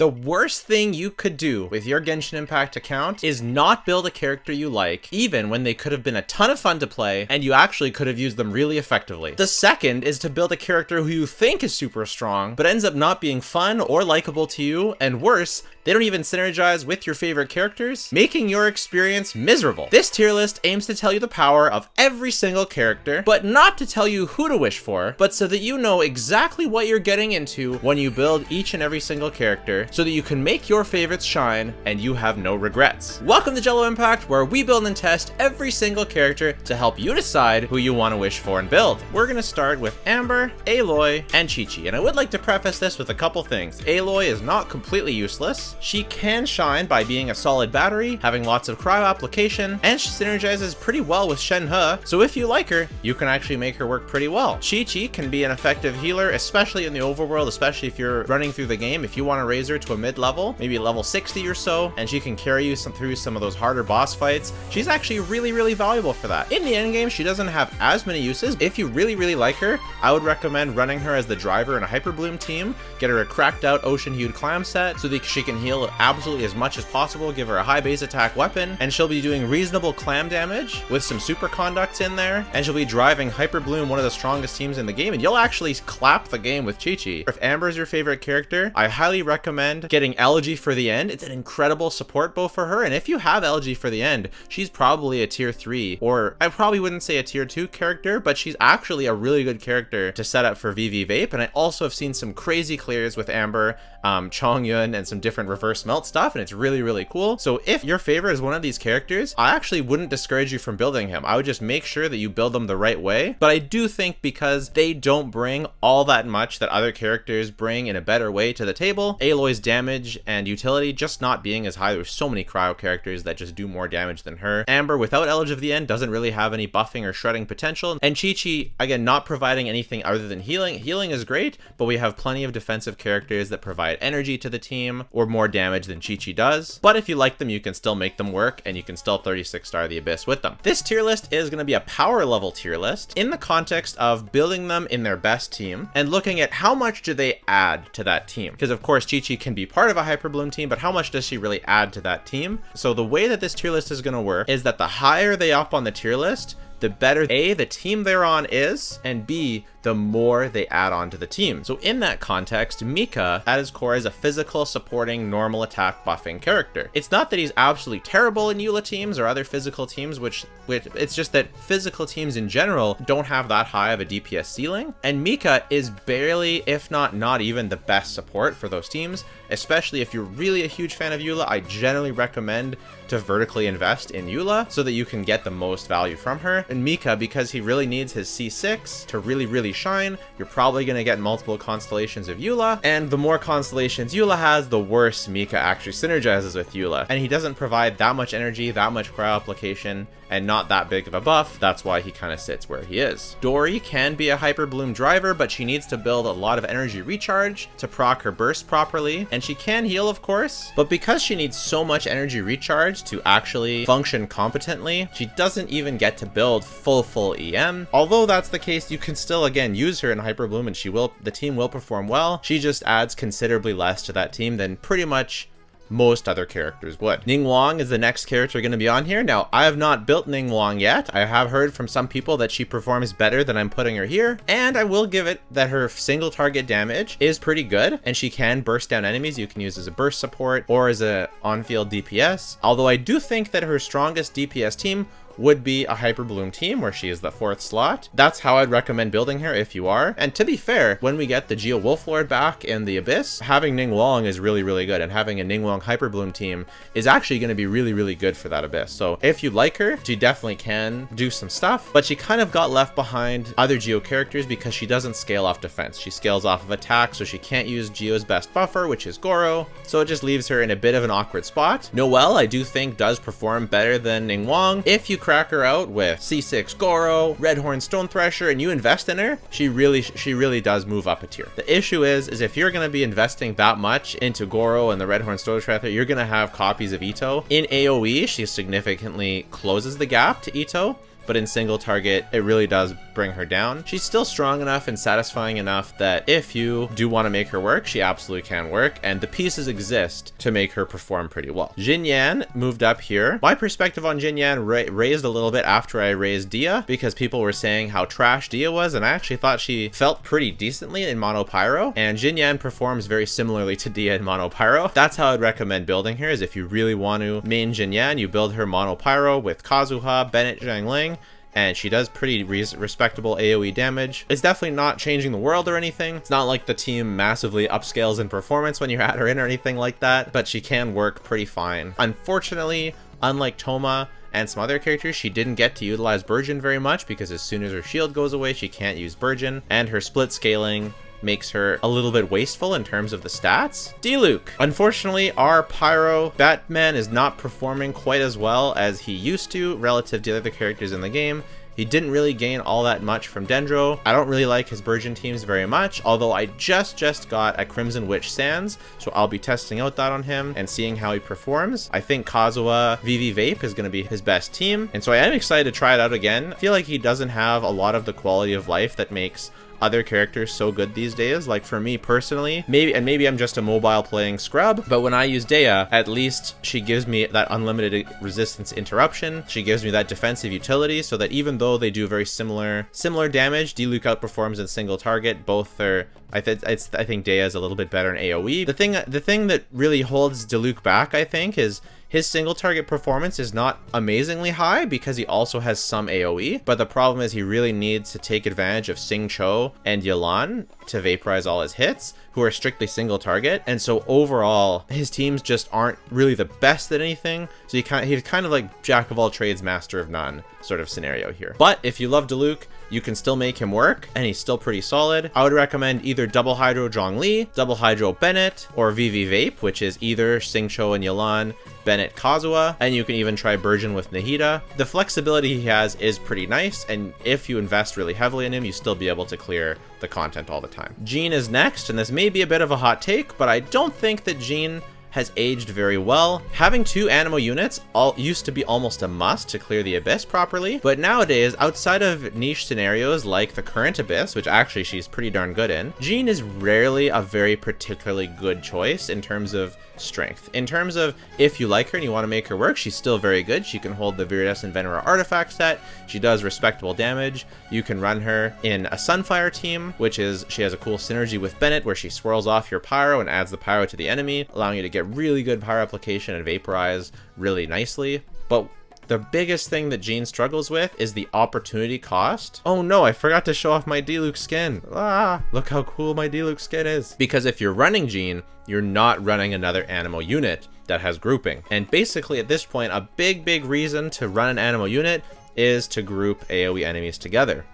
The worst thing you could do with your Genshin Impact account is not build a character you like, even when they could have been a ton of fun to play and you actually could have used them really effectively. The second is to build a character who you think is super strong, but ends up not being fun or likable to you, and worse, they don't even synergize with your favorite characters, making your experience miserable. This tier list aims to tell you the power of every single character, but not to tell you who to wish for, but so that you know exactly what you're getting into when you build each and every single character, so that you can make your favorites shine and you have no regrets. Welcome to Jello Impact, where we build and test every single character to help you decide who you want to wish for and build. We're gonna start with Amber, Aloy, and Qiqi, and I would like to preface this with a couple things. Aloy is not completely useless. She can shine by being a solid battery, having lots of cryo application, and she synergizes pretty well with Shenhe, so if you like her, you can actually make her work pretty well. Qiqi can be an effective healer, especially in the overworld, especially if you're running through the game. If you want to raise her to a mid-level, maybe level 60 or so, and she can carry you through some of those harder boss fights, she's actually really valuable for that. In the endgame, she doesn't have as many uses. If you really like her, I would recommend running her as the driver in a Hyper Bloom team, get her a cracked out Ocean-Hued Clam set so that she can heal absolutely as much as possible, give her a high base attack weapon, and she'll be doing reasonable clam damage with some super conducts in there, and she'll be driving Hyper Bloom, one of the strongest teams in the game, and you'll actually clap the game with Qiqi. If Amber's your favorite character, I highly recommend getting Elegy for the End. It's an incredible support bow for her, and if you have Elegy for the End, she's probably a tier 3, or I probably wouldn't say a tier 2 character, but she's actually a really good character to set up for VV Vape, and I also have seen some crazy clears with Amber, Chongyun, and some different reverse melt stuff, and it's really cool. So if your favorite is one of these characters, I actually wouldn't discourage you from building him. I would just make sure that you build them the right way, but I do think because they don't bring all that much that other characters bring in a better way to the table, Aloy's damage and utility just not being as high. There's so many cryo characters that just do more damage than her. Amber, without Elegy of the End, doesn't really have any buffing or shredding potential, and Qiqi, again, not providing anything other than healing. Healing is great, but we have plenty of defensive characters that provide energy to the team or more damage than Qiqi does, but if you like them, you can still make them work, and you can still 36 star the Abyss with them. This tier list is going to be a power level tier list in the context of building them in their best team and looking at how much do they add to that team, because of course Qiqi can be part of a Hyper Bloom team, but how much does she really add to that team? So the way that this tier list is going to work is that the higher they up on the tier list, the better A, the team they're on is, and B, the more they add on to the team. So in that context, Mika at his core is a physical supporting normal attack buffing character. It's not that he's absolutely terrible in Eula teams or other physical teams, which it's just that physical teams in general don't have that high of a DPS ceiling, and Mika is barely, if not even the best support for those teams. Especially if you're really a huge fan of Eula, I generally recommend to vertically invest in Eula so that you can get the most value from her. And Mika, because he really needs his C6 to really shine, you're probably going to get multiple constellations of Eula, and the more constellations Eula has, the worse Mika actually synergizes with Eula. And he doesn't provide that much energy, that much cryo application, and not that big of a buff. That's why he kind of sits where he is. Dori can be a Hyper Bloom driver, but she needs to build a lot of energy recharge to proc her burst properly, and she can heal, of course, but because she needs so much energy recharge to actually function competently, she doesn't even get to build full EM. Although that's the case, you can still again use her in Hyper Bloom, and the team will perform well. She just adds considerably less to that team than pretty much most other characters would. Ningguang is the next character going to be on here. Now, I have not built Ningguang yet. I have heard from some people that she performs better than I'm putting her here, and I will give it that her single target damage is pretty good, and she can burst down enemies. You can use as a burst support or as a on-field DPS, although I do think that her strongest DPS team would be a Hyper Bloom team where she is the 4th slot. That's how I'd recommend building her if you are. And to be fair, when we get the Geo Wolflord back in the Abyss, having Ningguang is really good, and having a Ningguang Hyper Bloom team is actually going to be really good for that Abyss. So if you like her, she definitely can do some stuff, but she kind of got left behind other Geo characters because she doesn't scale off defense. She scales off of attack, so she can't use Geo's best buffer, which is Goro, so it just leaves her in a bit of an awkward spot. Noelle, I do think, does perform better than Ningguang. If you crack her out with C6 Goro, Redhorn Stone Thresher, and you invest in her, she really does move up a tier. The issue is if you're going to be investing that much into Goro and the Redhorn Stone Thresher, you're going to have copies of Itto. In AoE, she significantly closes the gap to Itto, but in single target, it really does bring her down. She's still strong enough and satisfying enough that if you do want to make her work, she absolutely can work, and the pieces exist to make her perform pretty well. Jin Yan moved up here. My perspective on Jin Yan raised a little bit after I raised Dia, because people were saying how trash Dia was, and I actually thought she felt pretty decently in Mono Pyro, and Jin Yan performs very similarly to Dia in Mono Pyro. That's how I'd recommend building her, is if you really want to main Jin Yan, you build her Mono Pyro with Kazuha, Bennett, Zhangling, and she does pretty respectable AoE damage. It's definitely not changing the world or anything. It's not like the team massively upscales in performance when you add her in or anything like that, but she can work pretty fine. Unfortunately, unlike Toma and some other characters, she didn't get to utilize Burgeon very much, because as soon as her shield goes away, she can't use Burgeon, and her split scaling makes her a little bit wasteful in terms of the stats. Diluc. Unfortunately, our Pyro Batman is not performing quite as well as he used to relative to the other characters in the game. He didn't really gain all that much from Dendro. I don't really like his Burgeon teams very much, although I just got a Crimson Witch Sands, so I'll be testing out that on him and seeing how he performs. I think Kazuha VV Vape is going to be his best team, and so I am excited to try it out again. I feel like he doesn't have a lot of the quality of life that makes other characters so good these days. Like for me personally, maybe I'm just a mobile playing scrub, but when I use Dea, at least she gives me that unlimited resistance interruption. She gives me that defensive utility, so that even though they do very similar damage, Diluc outperforms in single target. Both are, I think Dea is a little bit better in AoE. The thing that really holds Diluc back, I think, is his single target performance is not amazingly high, because he also has some AoE, but the problem is he really needs to take advantage of Sing Cho and Yelan to vaporize all his hits, who are strictly single target, and so overall his teams just aren't really the best at anything, so he's kind of like jack of all trades, master of none sort of scenario here. But if you love Diluc, you can still make him work, and he's still pretty solid. I would recommend either Double Hydro Zhongli, Double Hydro Bennett, or VV Vape, which is either Singcho and Yelan, Bennett Kazuha, and you can even try Burgeon with Nahida. The flexibility he has is pretty nice, and if you invest really heavily in him, you still be able to clear the content all the time. Jean is next, and this may be a bit of a hot take, but I don't think that Jean has aged very well. Having 2 Animo units used to be almost a must to clear the Abyss properly, but nowadays, outside of niche scenarios like the current Abyss, which actually she's pretty darn good in, Jean is rarely a very particularly good choice in terms of strength. In terms of if you like her and you want to make her work, she's still very good. She can hold the Viridescent Venera artifact set. She does respectable damage. You can run her in a Sunfire team, which is, she has a cool synergy with Bennett where she swirls off your pyro and adds the pyro to the enemy, allowing you to get really good pyro application and vaporize really nicely. But the biggest thing that Jean struggles with is the opportunity cost. Oh no, I forgot to show off my Diluc skin. Ah, look how cool my Diluc skin is. Because if you're running Jean, you're not running another Animo unit that has grouping. And basically at this point, a big reason to run an Animo unit is to group AoE enemies together.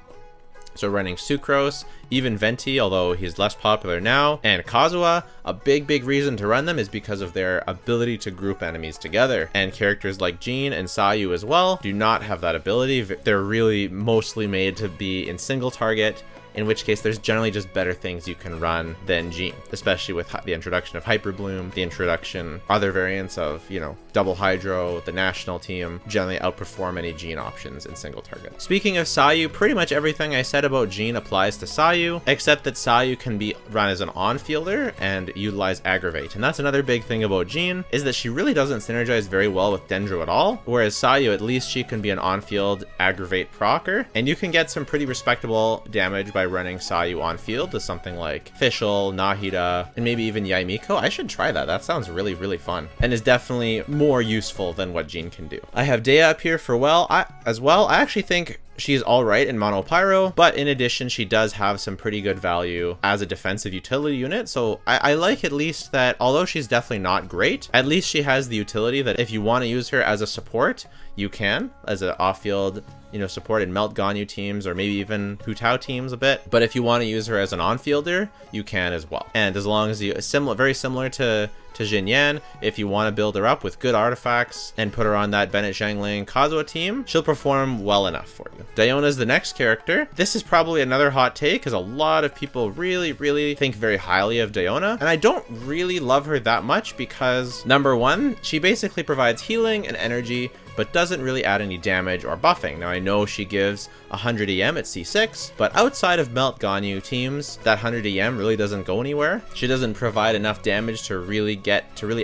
So running Sucrose, even Venti, although he's less popular now, and Kazuha, a big reason to run them is because of their ability to group enemies together. And characters like Jean and Sayu as well do not have that ability. They're really mostly made to be in single target, in which case there's generally just better things you can run than Jean, especially with the introduction of Hyper Bloom, the introduction, other variants of, you know, Double Hydro, the national team generally outperform any Jean options in single target. Speaking of Sayu, pretty much everything I said about Jean applies to Sayu, except that Sayu can be run as an on-fielder and utilize Aggravate. And that's another big thing about Jean, is that she really doesn't synergize very well with Dendro at all, whereas Sayu, at least she can be an on-field Aggravate procer, and you can get some pretty respectable damage by running Sayu on field with something like Fischl, Nahida, and maybe even Yoimiya. I should try that. That sounds really fun, and is definitely more useful than what Jean can do. I have Dea up here for as well. I actually think she's alright in Mono Pyro, but in addition, she does have some pretty good value as a defensive utility unit, so I like at least that, although she's definitely not great, at least she has the utility that if you want to use her as a support, you can, as an off-field, you know, support in Melt Ganyu teams, or maybe even Hu Tao teams a bit. But if you want to use her as an on-fielder, you can as well. And as long as you, very similar to Jin Yan, if you want to build her up with good artifacts and put her on that Bennett Zhangling Kazuha team, she'll perform well enough for you. Diona's the next character. This is probably another hot take, because a lot of people really think very highly of Diona, and I don't really love her that much because, number one, she basically provides healing and energy but doesn't really add any damage or buffing. Now I know she gives 100 EM at C6, but outside of Melt Ganyu teams, that 100 EM really doesn't go anywhere. She doesn't provide enough damage to really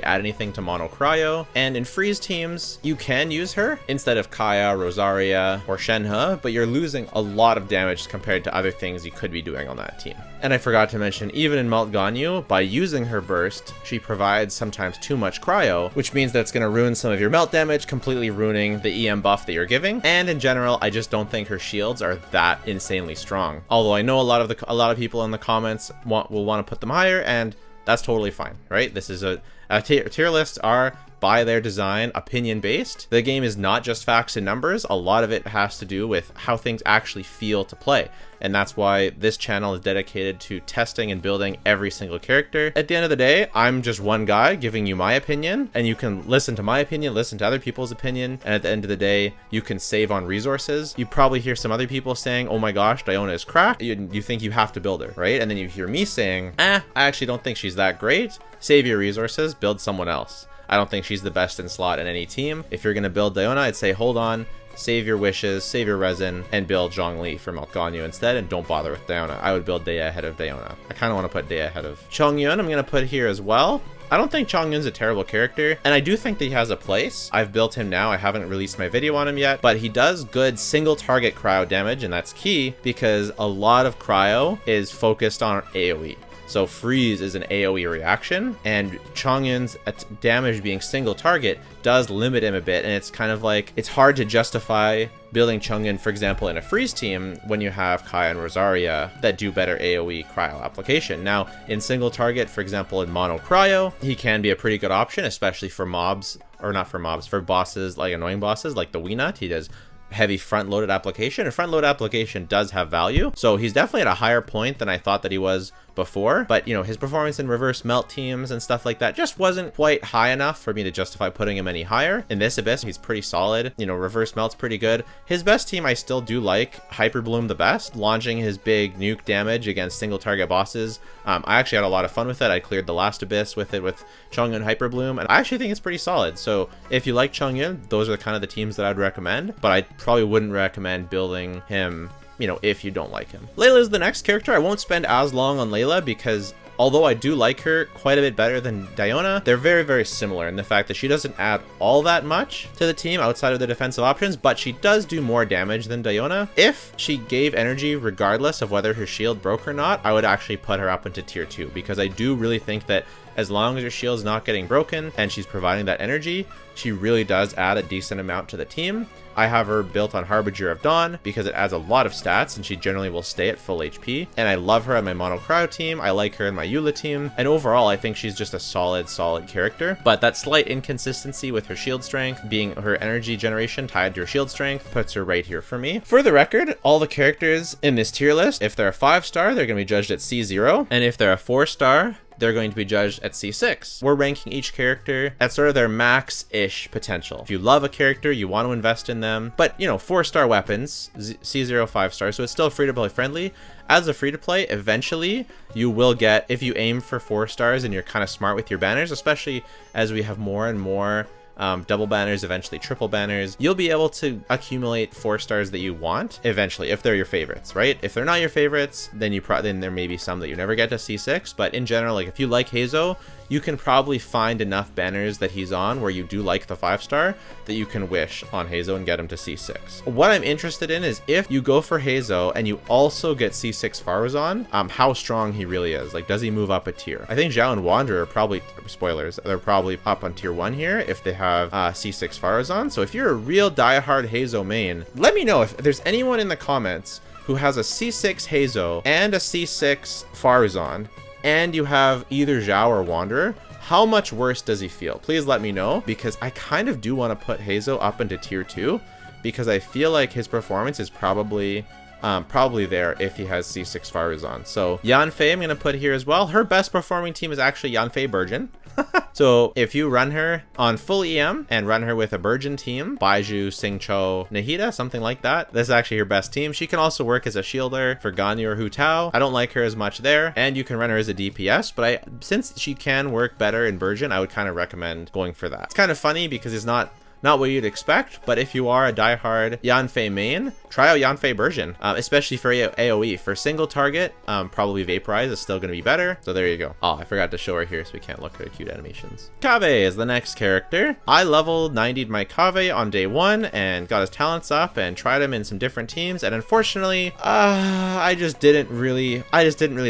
add anything to mono Cryo. And in freeze teams, you can use her instead of Kaya, Rosaria, or Shenhe, but you're losing a lot of damage compared to other things you could be doing on that team. And I forgot to mention, even in Melt Ganyu, by using her burst, she provides sometimes too much Cryo, which means that it's going to ruin some of your melt damage, completely ruining the EM buff that you're giving. And in general, I just don't think her shields are that insanely strong. Although I know a lot of people in the comments will want to put them higher, and that's totally fine, right? This is a tier lists are, by their design, opinion-based. The game is not just facts and numbers. A lot of it has to do with how things actually feel to play. And that's why this channel is dedicated to testing and building every single character. At the end of the day, I'm just one guy giving you my opinion, and you can listen to my opinion, listen to other people's opinion, and at the end of the day, you can save on resources. You probably hear some other people saying, oh my gosh, Diona is cracked. You think you have to build her, right? And then you hear me saying, I actually don't think she's that great. Save your resources, build someone else. I don't think she's the best in slot in any team. If you're going to build Diona, I'd say hold on, save your wishes, save your resin, and build Zhongli for Melt Ganyu instead, and don't bother with Diona. I would build Dea ahead of Diona. I kind of want to put Dea ahead of Chongyun. I'm going to put here as well. I don't think Chongyun's a terrible character, and I do think that he has a place. I've built him now. I haven't released my video on him yet, but he does good single target cryo damage, and that's key because a lot of cryo is focused on AoE. So freeze is an AoE reaction, and Chongyun's damage being single target does limit him a bit, and it's kind of like, it's hard to justify building Chongyun, for example, in a freeze team when you have Kaya and Rosaria that do better AoE cryo application. Now, in single target, for example, in mono cryo, he can be a pretty good option, especially for mobs, or not for mobs, for bosses, like annoying bosses, like the Weenut. He does heavy front-loaded application, and front-loaded application does have value. So he's definitely at a higher point than I thought that he was before, but you know, his performance in reverse melt teams and stuff like that just wasn't quite high enough for me to justify putting him any higher. In this Abyss, he's pretty solid. You know, reverse melt's pretty good. His best team I still do like Hyper Bloom the best, launching his big nuke damage against single target bosses. I actually had a lot of fun with it. I cleared the last Abyss with it with Chongyun Hyper Bloom, and I actually think it's pretty solid. So if you like Chongyun, those are kind of the teams that I'd recommend, but I probably wouldn't recommend building him, you know, if you don't like him. Layla is the next character. I won't spend as long on Layla because although I do like her quite a bit better than Diona, they're very, very similar in the fact that she doesn't add all that much to the team outside of the defensive options, but she does do more damage than Diona. If she gave energy regardless of whether her shield broke or not, I would actually put her up into tier 2 because I do really think that as long as her shield's not getting broken and she's providing that energy, she really does add a decent amount to the team. I have her built on Harbinger of Dawn because it adds a lot of stats and she generally will stay at full HP. And I love her on my mono cryo team. I like her in my Eula team. And overall, I think she's just a solid character. But that slight inconsistency with her shield strength, being her energy generation tied to her shield strength, puts her right here for me. For the record, all the characters in this tier list, if they're a 5-star, they're going to be judged at C0. And if they're a 4-star, they're going to be judged at C6. We're ranking each character at sort of their max-ish potential. If you love a character, you want to invest in them. But, you know, 4-star weapons, C0, 5-star, so it's still free-to-play friendly. As a free-to-play, eventually you will get, if you aim for 4 stars and you're kind of smart with your banners, especially as we have more and more double banners, eventually triple banners, you'll be able to accumulate 4 stars that you want eventually if they're your favorites, right? If they're not your favorites, then then there may be some that you never get to C6, but in general, like if you like Heizo, you can probably find enough banners that he's on where you do like the 5-star that you can wish on Heizo and get him to C6. What I'm interested in is if you go for Heizo and you also get C6 Faruzan, how strong he really is. Like, does he move up a tier? I think Zhao and Wanderer are probably, spoilers, they're probably up on tier 1 here if they have C6 Faruzan. So if you're a real diehard Heizo main, let me know if there's anyone in the comments who has a C6 Heizo and a C6 Faruzan, and you have either Zhao or Wanderer, how much worse does he feel? Please let me know, because I kind of do want to put Heizo up into tier 2, because I feel like his performance is probably there if he has C6 Faruzan. So Yanfei I'm going to put here as well. Her best performing team is actually Yanfei Burgeon. So if you run her on full EM and run her with a Burgeon team, Baiju, Xingqiu, Nahida, something like that, this is actually her best team. She can also work as a shielder for Ganyu or Hu Tao. I don't like her as much there, and you can run her as a DPS, but since she can work better in Burgeon, I would kind of recommend going for that. It's kind of funny because it's not not what you'd expect, but if you are a diehard Yanfei main, try out Yanfei version, especially for AoE. For single target, probably Vaporize is still going to be better. So there you go. Oh, I forgot to show her here, so we can't look at her cute animations. Kaveh is the next character. I level 90'd my Kaveh on day 1 and got his talents up and tried him in some different teams, and unfortunately, I just didn't really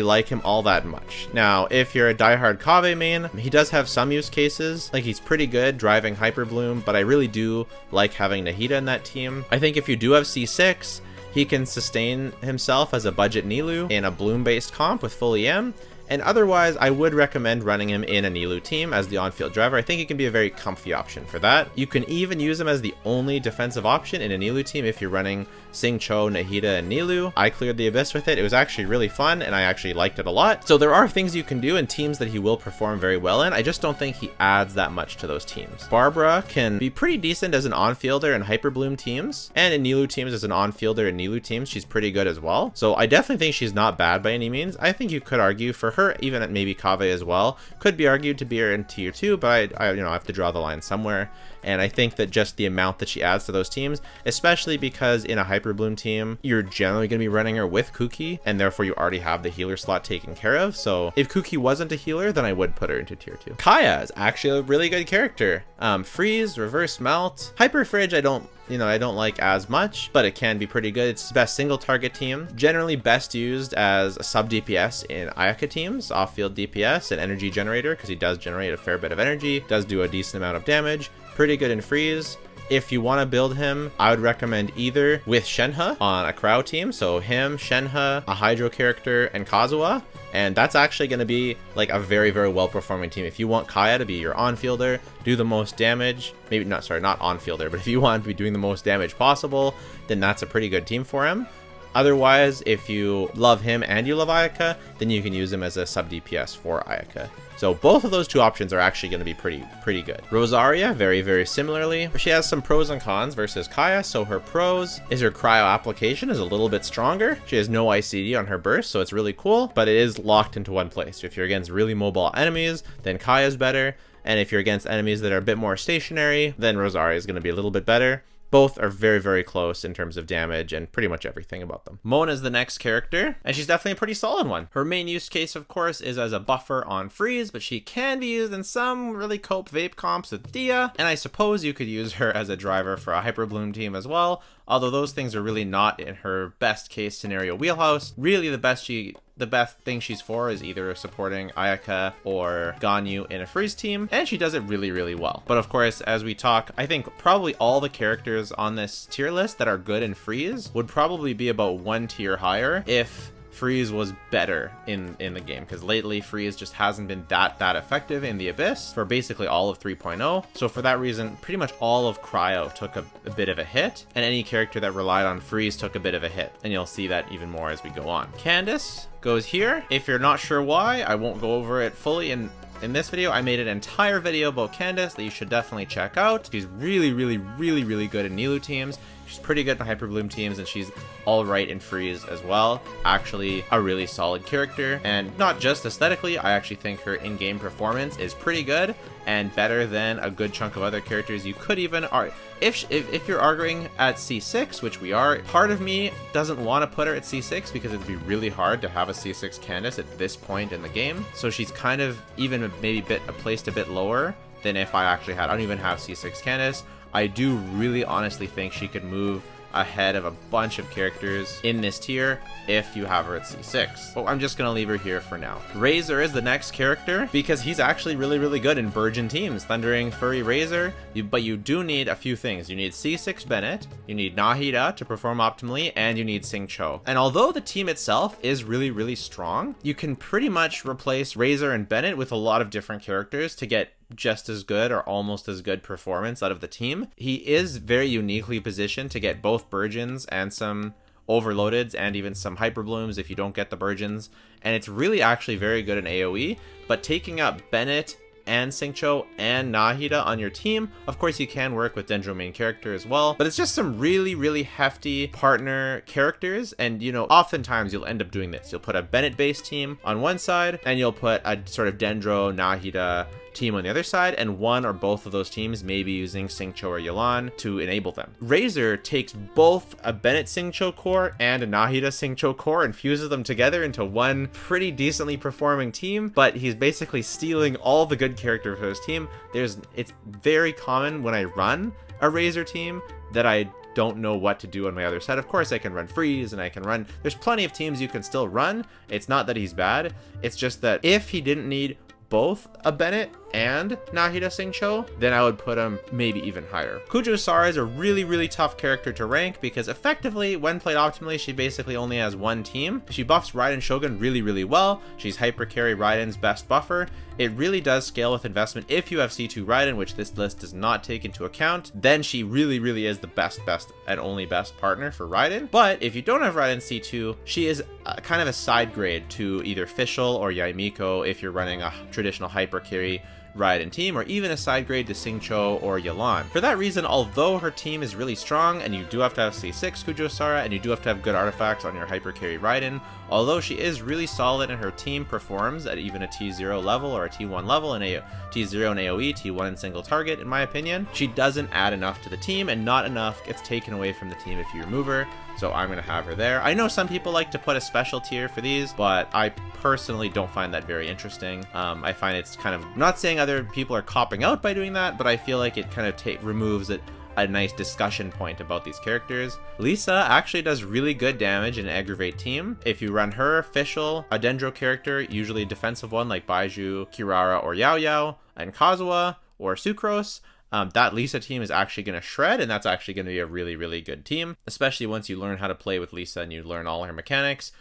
like him all that much. Now, if you're a diehard Kaveh main, he does have some use cases. Like, he's pretty good driving Hyper Bloom, but I really do like having Nahida in that team. I think if you do have C6, he can sustain himself as a budget Nilou in a Bloom-based comp with full EM. And otherwise, I would recommend running him in a Nilou team as the on-field driver. I think he can be a very comfy option for that. You can even use him as the only defensive option in a Nilou team if you're running Xingqiu, Nahida, and Nilou. I cleared the Abyss with it. It was actually really fun, and I actually liked it a lot. So there are things you can do in teams that he will perform very well in. I just don't think he adds that much to those teams. Barbara can be pretty decent as an on-fielder in Hyper Bloom teams, and in Nilou teams as an on-fielder in Nilou teams, she's pretty good as well. So I definitely think she's not bad by any means. I think you could argue for her, even at maybe Kaveh as well, could be argued to be her in tier 2, but I have to draw the line somewhere. And I think that just the amount that she adds to those teams, especially because in a Hyper Bloom team, you're generally going to be running her with Kuki, and therefore you already have the healer slot taken care of. So if Kuki wasn't a healer, then I would put her into tier 2. Kaya is actually a really good character. Freeze, Reverse Melt, Hyper Fridge, I don't like as much, but it can be pretty good. It's the best single target team. Generally best used as a sub DPS in Ayaka teams, off-field DPS and energy generator, because he does generate a fair bit of energy, does do a decent amount of damage. Pretty good in freeze. If you want to build him, I would recommend either with Shenhe on a Cryo team, so him, Shenhe, a Hydro character, and Kazuha, and that's actually going to be like a very, very well-performing team. If you want Kaya to be your on-fielder, do the most damage, not on-fielder, but if you want to be doing the most damage possible, then that's a pretty good team for him. Otherwise, if you love him and you love Ayaka, then you can use him as a sub DPS for Ayaka. So both of those two options are actually going to be pretty good. Rosaria, very, very similarly. She has some pros and cons versus Kaya. So her pros is her cryo application is a little bit stronger. She has no ICD on her burst, so it's really cool, but it is locked into one place. If you're against really mobile enemies, then Kaya's better. And if you're against enemies that are a bit more stationary, then Rosaria is going to be a little bit better. Both are very, very close in terms of damage and pretty much everything about them. Mona is the next character, and she's definitely a pretty solid one. Her main use case, of course, is as a buffer on freeze, but she can be used in some really cope vape comps with Dia, and I suppose you could use her as a driver for a Hyper Bloom team as well, although those things are really not in her best case scenario wheelhouse. Really, the best thing she's for is either supporting Ayaka or Ganyu in a freeze team, and she does it really, really well. But of course, as we talk, I think probably all the characters on this tier list that are good in freeze would probably be about one tier higher if freeze was better in the game, because lately freeze just hasn't been that effective in the Abyss for basically all of 3.0. So for that reason, pretty much all of Cryo took a bit of a hit, and any character that relied on freeze took a bit of a hit, and you'll see that even more as we go on. Candace goes here. If you're not sure why, I won't go over it fully in this video. I made an entire video about Candace that you should definitely check out. She's really, really, really, really good in Nilou teams. She's pretty good in Hyper Bloom teams, and she's all right in freeze as well. Actually, a really solid character, and not just aesthetically, I actually think her in-game performance is pretty good and better than a good chunk of other characters. You could even if you're arguing at C6, which we are, part of me doesn't want to put her at C6 because it'd be really hard to have a C6 Candace at this point in the game. So she's kind of even maybe placed a bit lower than if I don't even have C6 Candace. I do really honestly think she could move ahead of a bunch of characters in this tier if you have her at C6. Oh, I'm just gonna leave her here for now. Razor is the next character because he's actually really, really good in Burgeon teams. Thundering, Furry, Razor, but you do need a few things. You need C6 Bennett, you need Nahida to perform optimally, and you need Xingqiu. And although the team itself is really, really strong, you can pretty much replace Razor and Bennett with a lot of different characters to get just as good or almost as good performance out of the team. He is very uniquely positioned to get both Burgeons and some Overloadeds and even some Hyper Blooms if you don't get the Burgeons, and it's really actually very good in AoE. But taking up Bennett and Xingqiu and Nahida on your team, of course you can work with Dendro main character as well, but it's just some really, really hefty partner characters. And oftentimes you'll end up doing this. You'll put a Bennett based team on one side, and you'll put a sort of Dendro, Nahida, team on the other side, and one or both of those teams may be using Xingqiu or Yelan to enable them. Razor takes both a Bennett Xingqiu core and a Nahida Xingqiu core and fuses them together into one pretty decently performing team, but he's basically stealing all the good characters for his team. It's very common when I run a Razor team that I don't know what to do on my other side. Of course, I can run freeze and I can run. There's plenty of teams you can still run. It's not that he's bad. It's just that if he didn't need both a Bennett and Nahida Xingqiu, then I would put him maybe even higher. Kujo Sara is a really tough character to rank because effectively, when played optimally, she basically only has one team. She buffs Raiden Shogun really well. She's hyper carry Raiden's best buffer. It really does scale with investment if you have C2 Raiden, which this list does not take into account. Then she really is the best and only best partner for Raiden. But if you don't have Raiden C2, she is kind of a side grade to either Fischl or Yoimiya if you're running a traditional hyper carry Raiden team, or even a side grade to Xingqiu or Yelan. For that reason, although her team is really strong and you do have to have C6 Kujo Sara and you do have to have good artifacts on your hyper carry Raiden, although she is really solid and her team performs at even a T0 level or a T1 level in a T0 in AoE, T1 in single target, in my opinion, she doesn't add enough to the team, and not enough gets taken away from the team if you remove her. So I'm going to have her there. I know some people like to put a special tier for these, but I personally don't find that very interesting. I find it's kind of, not saying other people are copping out by doing that, but I feel like it kind of removes a nice discussion point about these characters. Lisa actually does really good damage in an aggravate team. If you run her, Fischl, a Dendro character, usually a defensive one like Baiju, Kirara, or Yao Yao, and Kazuha, or Sucrose, that Lisa team is actually going to shred, and that's actually going to be a really good team, especially once you learn how to play with Lisa and you learn all her mechanics.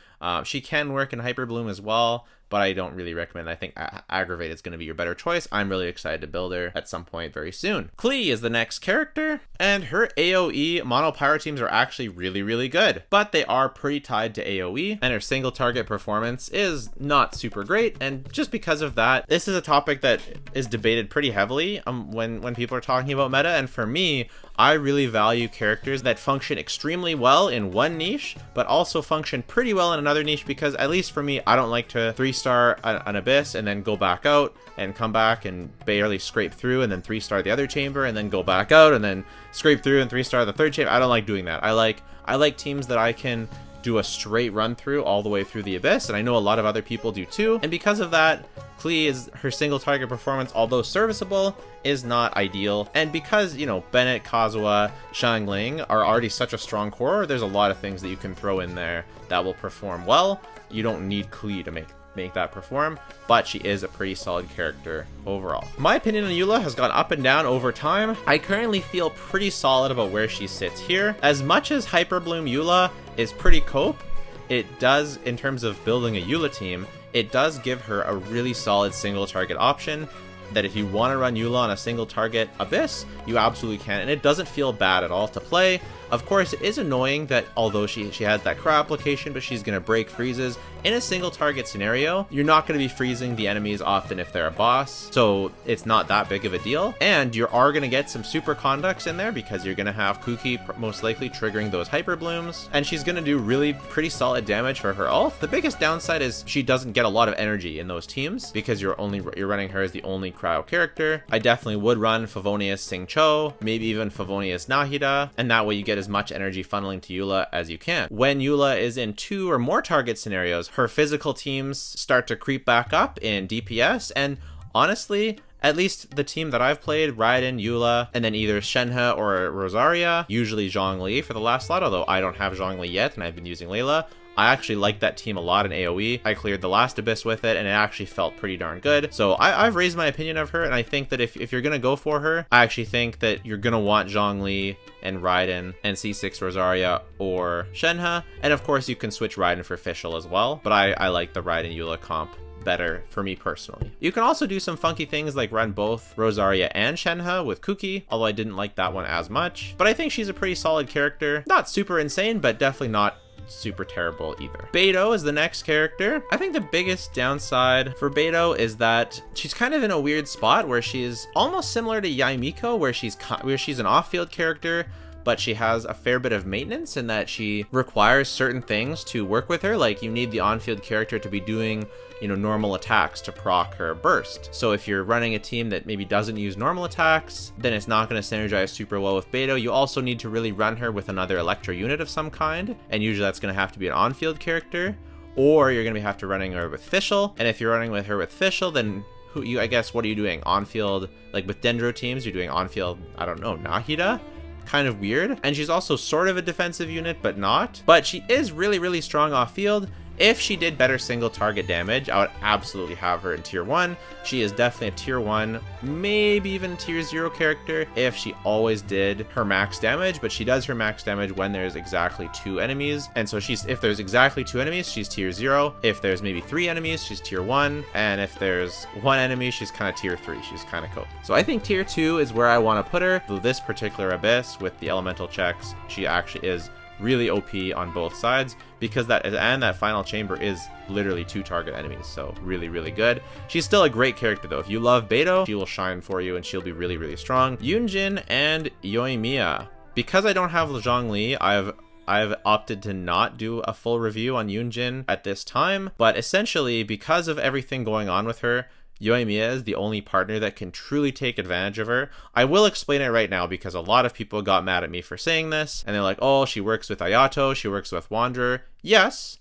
She can work in Hyper Bloom as well, but I don't really recommend. I think Aggravate is going to be your better choice. I'm really excited to build her at some point very soon. Klee is the next character, and her AoE mono pyro teams are actually really good, but they are pretty tied to AoE, and her single target performance is not super great, and just because of that, this is a topic that is debated pretty heavily when people are talking about meta, and for me, I really value characters that function extremely well in one niche, but also function pretty well in another niche, because at least for me, I don't like to 3-star an Abyss and then go back out and come back and barely scrape through and then 3-star the other chamber and then go back out and then scrape through and 3-star the third chamber. I don't like doing that. I like teams that I can do a straight run through all the way through the Abyss, and I know a lot of other people do too, and because of that, Klee is her single target performance, although serviceable, is not ideal. And because, you know, Bennett, Kazuha, Xiangling are already such a strong core, there's a lot of things that you can throw in there that will perform well. You don't need Klee to make that perform, but she is a pretty solid character overall. My opinion on Eula has gone up and down over time. I currently feel pretty solid about where she sits here. As much as Hyper Bloom Eula is pretty cope, it does, in terms of building a Eula team, it does give her a really solid single target option that if you want to run Eula on a single target Abyss, you absolutely can, and it doesn't feel bad at all to play. Of course, it is annoying that although she has that Cryo application, but she's going to break freezes. In a single target scenario, you're not going to be freezing the enemies often if they're a boss, so it's not that big of a deal. And you are going to get some super conducts in there because you're going to have Kuki most likely triggering those hyper blooms, and she's going to do really pretty solid damage for her ult. The biggest downside is she doesn't get a lot of energy in those teams because you're running her as the only Cryo character. I definitely would run Favonius Xingqiu, maybe even Favonius Nahida, and that way you get as much energy funneling to Eula as you can. When Eula is in 2 or more target scenarios, her physical teams start to creep back up in DPS, and honestly, at least the team that I've played, Raiden, Eula, and then either Shenhe or Rosaria, usually Zhongli for the last slot, although I don't have Zhongli yet and I've been using Layla. I actually like that team a lot in AoE. I cleared the last Abyss with it, and it actually felt pretty darn good. So I've raised my opinion of her, and I think that if you're going to go for her, I actually think that you're going to want Zhongli and Raiden and C6 Rosaria or Shenhe. And of course, you can switch Raiden for Fischl as well, but I like the Raiden Eula comp better for me personally. You can also do some funky things like run both Rosaria and Shenhe with Kuki, although I didn't like that one as much. But I think she's a pretty solid character. Not super insane, but definitely not super terrible either. Beidou is the next character. I think the biggest downside for Beidou is that she's kind of in a weird spot where she's almost similar to Yoimiya, where she's an off-field character, but she has a fair bit of maintenance in that she requires certain things to work with her. Like, you need the on-field character to be doing, you know, normal attacks to proc her burst. So if you're running a team that maybe doesn't use normal attacks, then it's not going to synergize super well with Beto. You also need to really run her with another Electro unit of some kind, and usually that's going to have to be an on-field character, or you're going to have to running her with Fischl. And if you're running with her with Fischl, then I guess, what are you doing? On-field, like with Dendro teams, you're doing on-field, I don't know, Nahida? Kind of weird. And she's also sort of a defensive unit, but not. But she is really, really strong off-field. If she did better single target damage, I would absolutely have her in tier 1. She is definitely a tier 1, maybe even tier 0 character if she always did her max damage, but she does her max damage when there's exactly 2 enemies. And so if there's exactly 2 enemies, she's tier 0. If there's maybe 3 enemies, she's tier 1. And if there's 1 enemy, she's kind of tier 3. She's kind of cool. So I think tier 2 is where I want to put her. Though this particular Abyss with the elemental checks, she actually is really OP on both sides, because that final chamber is literally 2 target enemies, so really, really good. She's still a great character though. If you love Beto, she will shine for you and she'll be really, really strong. Yunjin and Yoimiya. Because I don't have Zhongli, I've opted to not do a full review on Yunjin at this time, but essentially because of everything going on with her, Yoimiya is the only partner that can truly take advantage of her. I will explain it right now because a lot of people got mad at me for saying this, and they're like, oh, she works with Ayato, she works with Wanderer. Yes,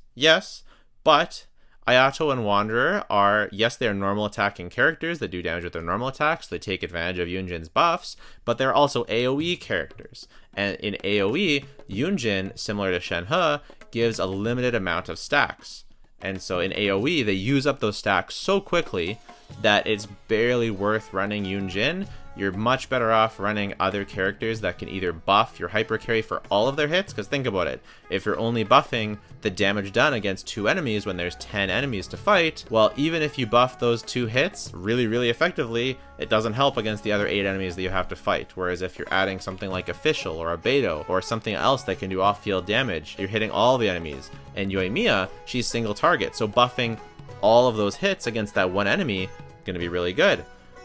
but Ayato and Wanderer are, yes, they're normal attacking characters that do damage with their normal attacks. They take advantage of Yunjin's buffs, but they're also AoE characters. And in AoE, Yunjin, similar to Shenhe, gives a limited amount of stacks. And so in AoE, they use up those stacks so quickly that it's barely worth running Yunjin. You're much better off running other characters that can either buff your hyper carry for all of their hits, because think about it, if you're only buffing the damage done against 2 enemies when there's 10 enemies to fight, well, even if you buff those 2 hits really, really effectively, it doesn't help against the other 8 enemies that you have to fight. Whereas if you're adding something like a Fischl or a Beto or something else that can do off-field damage, you're hitting all the enemies. And Yoimiya, she's single target, so buffing all of those hits against that one enemy going to be really good.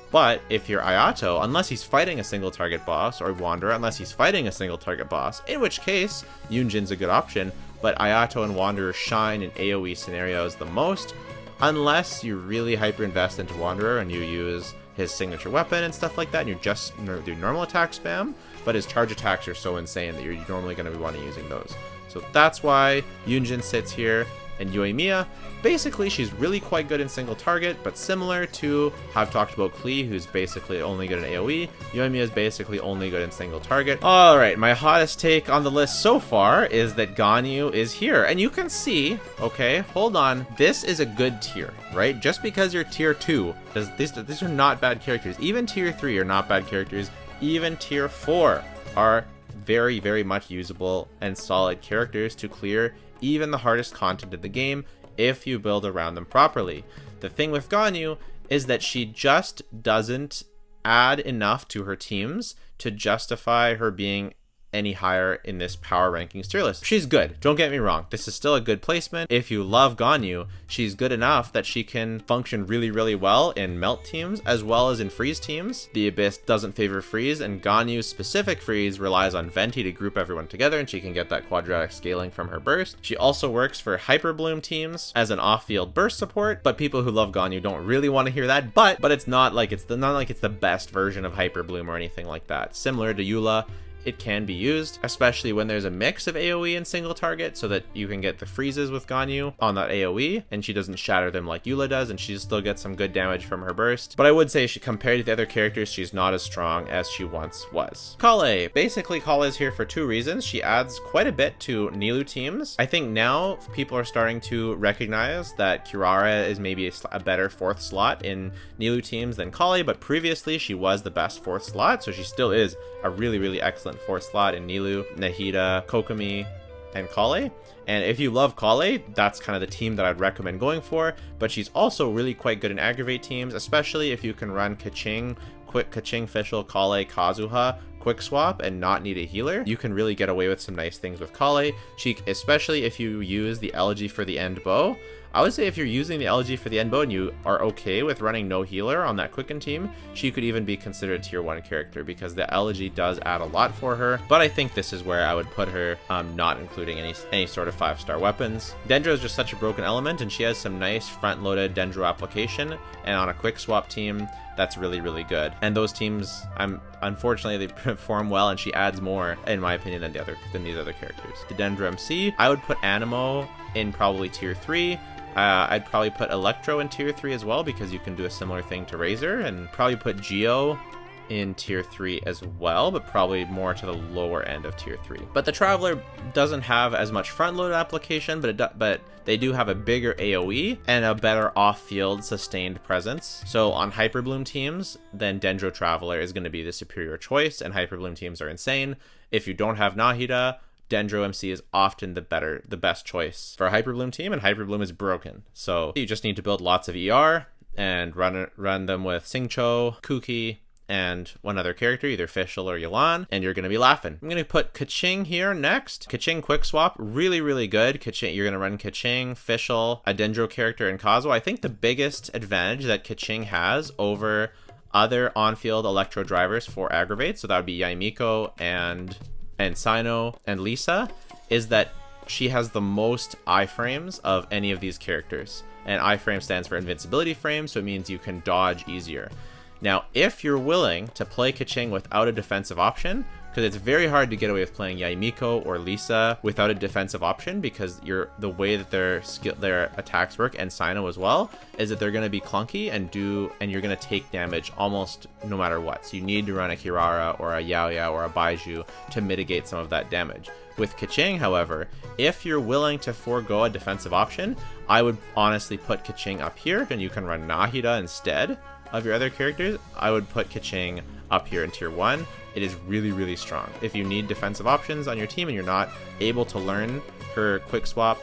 But if you're Ayato, unless he's fighting a single target boss, or Wanderer, unless he's fighting a single target boss, in which case Yunjin's a good option, but Ayato and Wanderer shine in AoE scenarios the most, unless you really hyper invest into Wanderer and you use his signature weapon and stuff like that, and you're just doing normal attack spam, but his charge attacks are so insane that you're normally going to be wanting using those. So that's why Yunjin sits here. And Yoimiya, basically she's really quite good in single target, but similar to how I've talked about Klee, who's basically only good in AoE, Yoimiya is basically only good in single target. Alright, my hottest take on the list so far is that Ganyu is here. And you can see, okay, hold on, this is a good tier, right? Just because you're tier 2, these are not bad characters. Even tier 3 are not bad characters. Even tier 4 are very, very much usable and solid characters to clear even the hardest content in the game if you build around them properly. The thing with Ganyu is that she just doesn't add enough to her teams to justify her being any higher in this power rankings tier list. She's good, don't get me wrong, this is still a good placement. If you love Ganyu, she's good enough that she can function really, really well in melt teams as well as in freeze teams. The Abyss doesn't favor freeze, and Ganyu's specific freeze relies on Venti to group everyone together, and she can get that quadratic scaling from her burst. She also works for Hyper Bloom teams as an off-field burst support, but people who love Ganyu don't really want to hear that, but it's not like it's the best version of Hyper Bloom or anything like that. Similar to Eula, it can be used, especially when there's a mix of AoE and single target, so that you can get the freezes with Ganyu on that AoE, and she doesn't shatter them like Eula does, and she still gets some good damage from her burst. But I would say compared to the other characters, she's not as strong as she once was. Kale. Basically, Kale is here for 2 reasons. She adds quite a bit to Nilou teams. I think now people are starting to recognize that Kirara is maybe a better 4th slot in Nilou teams than Kale, but previously she was the best 4th slot, so she still is a really, really excellent 4th slot in Nilou, Nahida, Kokomi, and Kale. And if you love Kale, that's kind of the team that I'd recommend going for, but she's also really quite good in aggravate teams, especially if you can run Keqing, Fischl, Kale, Kazuha quick swap and not need a healer, you can really get away with some nice things with Kale. She, especially if you use the elegy for the end bow. I would say if you're using the elegy for the end bow and you are okay with running no healer on that quicken team, she could even be considered a tier 1 character because the elegy does add a lot for her. But I think this is where I would put her, not including any sort of 5-star weapons. Dendro is just such a broken element, and she has some nice front-loaded Dendro application, and on a quick swap team, that's really, really good. And those teams, unfortunately, they perform well, and she adds more, in my opinion, than these other characters. The Dendro MC, I would put Animo in probably tier 3. I'd probably put Electro in tier 3 as well, because you can do a similar thing to Razor, and probably put Geo in tier 3 as well, but probably more to the lower end of tier 3. But the Traveler doesn't have as much front-load application, but they do have a bigger AoE and a better off-field sustained presence. So on Hyperbloom teams, then Dendro Traveler is going to be the superior choice, and Hyperbloom teams are insane. If you don't have Nahida, Dendro MC is often the best choice for a Hyperbloom team, and Hyperbloom is broken. So you just need to build lots of ER and run them with Xingqiu, Kuki, and one other character, either Fischl or Yelan, and you're going to be laughing. I'm going to put Keqing here next. Keqing quick swap, really, really good. Keqing, you're going to run Keqing, Fischl, a Dendro character, and Kazuo. I think the biggest advantage that Keqing has over other on-field Electro drivers for Aggravate, so that would be Yoimiya and Sino and Lisa, is that she has the most iframes of any of these characters. And iframe stands for invincibility frame, so it means you can dodge easier. Now, if you're willing to play Keqing without a defensive option, because it's very hard to get away with playing Yoimiya or Lisa without a defensive option, because the way that their attacks work, and Sino as well, is that they're going to be clunky and you're going to take damage almost no matter what. So you need to run a Kirara or a Yaoya or a Baiju to mitigate some of that damage. With Keqing, however, if you're willing to forego a defensive option, I would honestly put Keqing up here, and you can run Nahida instead of your other characters. I would put Keqing up here in tier 1. It is really, really strong. If you need defensive options on your team and you're not able to learn her quick swap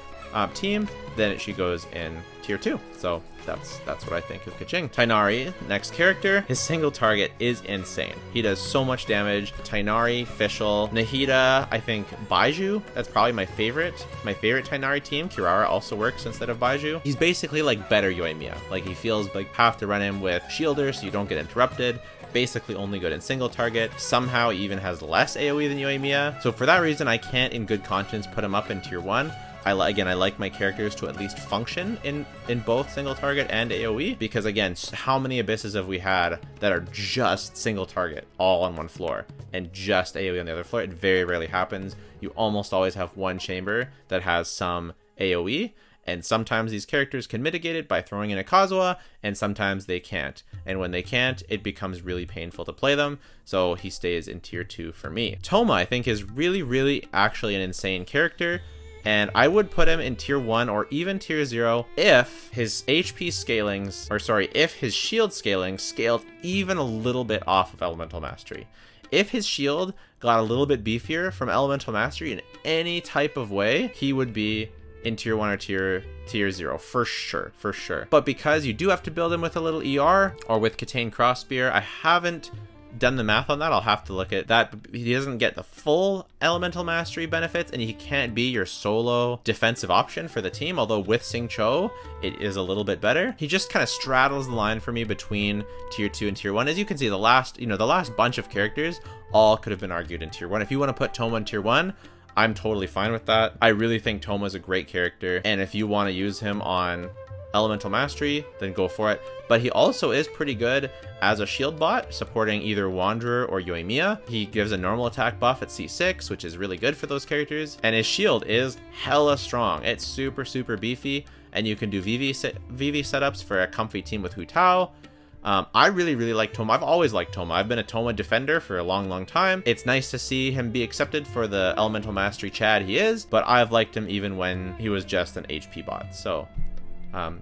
team, then she goes in tier 2. So that's what I think of Keqing. Tighnari, next character. His single target is insane. He does so much damage. Tighnari, Fischl, Nahida, I think Baiju. That's probably my favorite Tighnari team. Kirara also works instead of Baiju. He's basically like better Yoimiya. Like, he feels like have to run him with Shielder so you don't get interrupted. Basically only good in single target. Somehow he even has less AoE than Yoimiya. So for that reason, I can't in good conscience put him up in tier 1. I like my characters to at least function in both single target and AoE, because again, how many abysses have we had that are just single target all on one floor and just AoE on the other floor? It very rarely happens. You almost always have one chamber that has some AoE, and sometimes these characters can mitigate it by throwing in a Kazuha, and sometimes they can't. And when they can't, it becomes really painful to play them, so he stays in tier 2 for me. Thoma, I think, is really, really actually an insane character, and I would put him in tier 1 or even tier 0 if his HP scalings, if his shield scaling scaled even a little bit off of Elemental Mastery. If his shield got a little bit beefier from Elemental Mastery in any type of way, he would be in tier 1 or tier 0 for sure. But because you do have to build him with a little ER or with Katane Crossbeer, I haven't done the math on that. I'll have to look at that. He doesn't get the full Elemental Mastery benefits, and he can't be your solo defensive option for the team, although with Xingqiu it is a little bit better. He just kind of straddles the line for me between tier 2 and tier 1. As you can see, the last bunch of characters all could have been argued in tier 1. If you want to put Thoma in tier 1, I'm totally fine with that. I really think Thoma is a great character, and if you want to use him on Elemental Mastery, then go for it. But he also is pretty good as a shield bot, supporting either Wanderer or Yoimiya. He gives a normal attack buff at C6, which is really good for those characters, and his shield is hella strong. It's super, super beefy, and you can do VV setups for a comfy team with Hu Tao. I really, really like Thoma. I've always liked Thoma. I've been a Thoma defender for a long, long time. It's nice to see him be accepted for the Elemental Mastery Chad he is, but I've liked him even when he was just an HP bot. So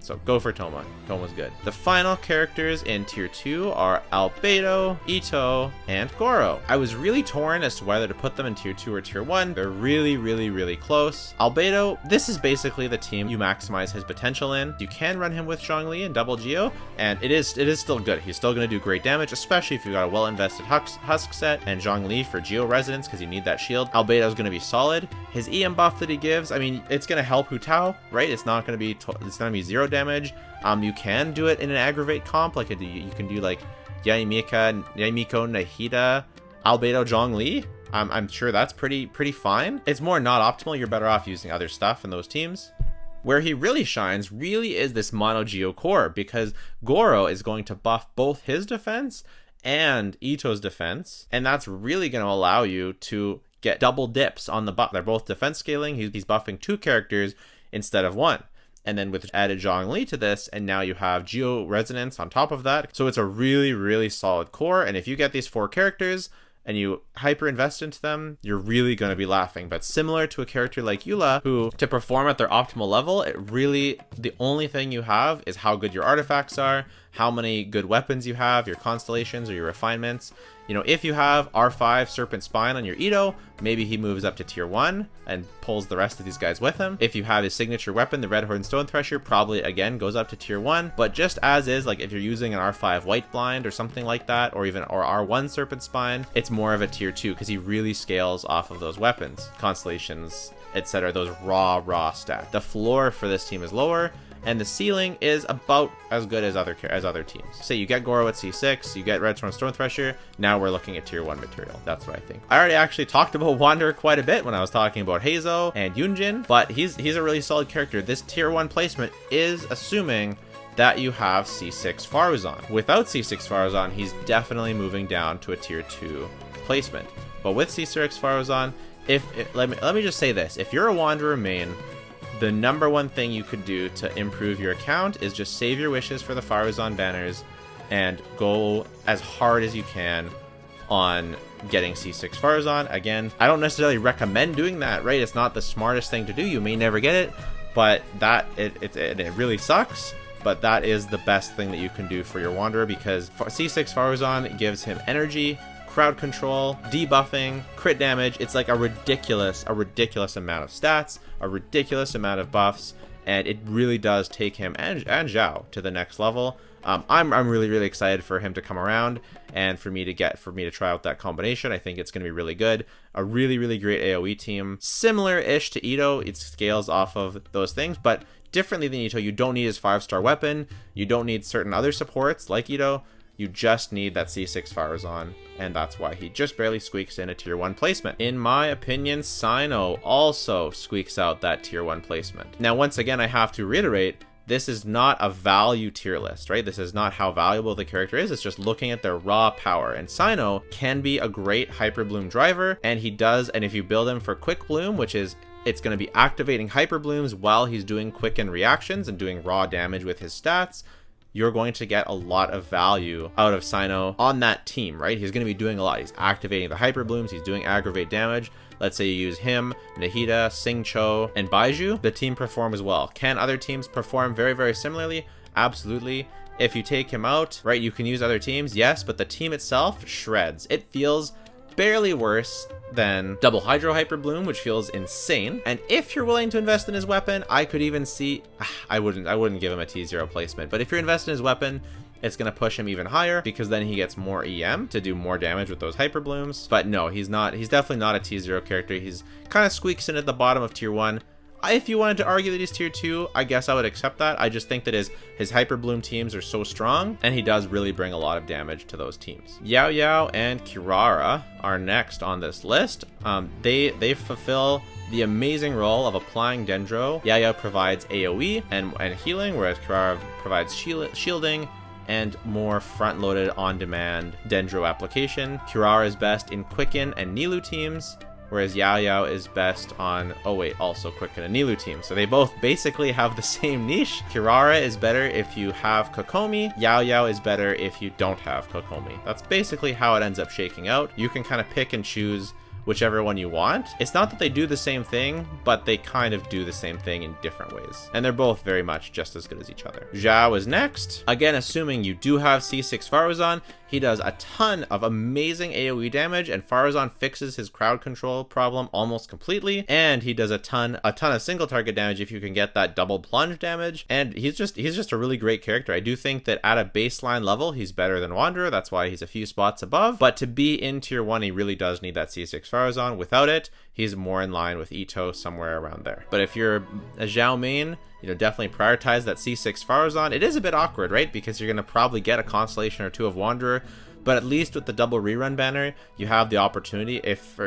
So go for Toma. Toma's good. The final characters in tier 2 are Albedo, Ito, and Goro. I was really torn as to whether to put them in tier 2 or tier 1. They're really close. Albedo, this is basically the team you maximize his potential in. You can run him with Zhongli and double Geo, and it is still good. He's still going to do great damage, especially if you've got a well-invested Husk set and Zhongli for Geo resonance, because you need that shield. Albedo is going to be solid. His EM buff that he gives, I mean, it's going to help Hu Tao, right? It's not going to be 0 damage. You can do it in an aggravate comp, like you can do like Yoimiya, Nahida, Albedo, Zhongli. I'm sure that's pretty fine. It's more not optimal. You're better off using other stuff in those teams. Where he really shines really is this mono Geo core, because Goro is going to buff both his defense and Ito's defense, and that's really going to allow you to get double dips on the buff. They're both defense scaling. He's buffing 2 characters instead of 1. And then with added Zhongli to this, and now you have Geo Resonance on top of that. So it's a really solid core. And if you get these 4 characters and you hyper invest into them, you're really going to be laughing. But similar to a character like Eula, who to perform at their optimal level, the only thing you have is how good your artifacts are, how many good weapons you have, your constellations or your refinements. You know, if you have R5 Serpent Spine on your Ito, maybe he moves up to tier 1 and pulls the rest of these guys with him. If you have his signature weapon, the Red Horn Stone Thresher, probably again goes up to tier 1. But just as is, like if you're using an R5 White Blind or something like that, or R1 Serpent Spine, it's more of a tier 2 because he really scales off of those weapons, constellations, etc. Those raw stats. The floor for this team is lower, and the ceiling is about as good as other teams. Say you get Goro at C6, you get Red Storm Stone Thresher, now we're looking at tier 1 material. That's what I think. I already actually talked about Wanderer quite a bit when I was talking about Heizo and Yunjin, but he's a really solid character. This tier 1 placement is assuming that you have C6 Faruzan. Without C6 Faruzan, he's definitely moving down to a tier 2 placement. But with C6 Faruzan, let me just say this, if you're a Wanderer main, the number one thing you could do to improve your account is just save your wishes for the Faruzan banners and go as hard as you can on getting C6 Faruzan. Again, I don't necessarily recommend doing that, right? It's not the smartest thing to do. You may never get it, but it really sucks. But that is the best thing that you can do for your Wanderer, because C6 Faruzan gives him energy, crowd control, debuffing, crit damage. It's like a ridiculous amount of stats, a ridiculous amount of buffs, and it really does take him and Zhao to the next level. I'm really excited for him to come around and for me to try out that combination. I think it's going to be really good. A really great AoE team, similar-ish to Ito. It scales off of those things, but differently than Ito. You don't need his 5-star weapon. You don't need certain other supports like Ito. You just need that C6 Faruzan, and that's why he just barely squeaks in a tier 1 placement. In my opinion, Sino also squeaks out that tier 1 placement. Now, once again, I have to reiterate, this is not a value tier list, right? This is not how valuable the character is. It's just looking at their raw power. And Sino can be a great Hyper Bloom driver, and he does, and if you build him for Quick Bloom, which is it's going to be activating Hyper Blooms while he's doing quicken reactions and doing raw damage with his stats, you're going to get a lot of value out of Sino on that team, right? He's going to be doing a lot. He's activating the Hyper Blooms. He's doing aggravate damage. Let's say you use him, Nahida, Xingqiu, and Baizhu. The team performs well. Can other teams perform very similarly? Absolutely. If you take him out, right, you can use other teams, yes, but the team itself shreds. It feels barely worse than Double Hydro Hyper Bloom, which feels insane. And if you're willing to invest in his weapon, I could even see, I wouldn't give him a T0 placement, but if you're investing in his weapon, it's going to push him even higher, because then he gets more EM to do more damage with those Hyper Blooms. But no, he's definitely not a T0 character. He's kind of squeaks in at the bottom of tier 1. If you wanted to argue that he's tier 2, I guess I would accept that. I just think that his Hyper Bloom teams are so strong, and he does really bring a lot of damage to those teams. Yao Yao and Kirara are next on this list. They fulfill the amazing role of applying Dendro. Yao Yao provides AoE and healing, whereas Kirara provides shielding and more front-loaded on-demand Dendro application. Kirara is best in Quicken and Nilu teams, whereas Yao Yao is best on, also Quicken and Nilu teams. So they both basically have the same niche. Kirara is better if you have Kokomi. Yao Yao is better if you don't have Kokomi. That's basically how it ends up shaking out. You can kind of pick and choose whichever one you want. It's not that they do the same thing, but they kind of do the same thing in different ways. And they're both very much just as good as each other. Zhao is next. Again, assuming you do have C6 Faruzan, he does a ton of amazing AoE damage, and Faruzan fixes his crowd control problem almost completely. And he does a ton of single target damage if you can get that double plunge damage. And he's just a really great character. I do think that at a baseline level, he's better than Wanderer. That's why he's a few spots above. But to be in tier 1, he really does need that C6 Faruzan. Without it, he's more in line with Ito, somewhere around there. But if you're a Zhao main, you know, definitely prioritize that C6 Faruzan. It is a bit awkward, right? Because you're going to probably get a constellation or two of Wanderer, but at least with the double rerun banner, you have the opportunity if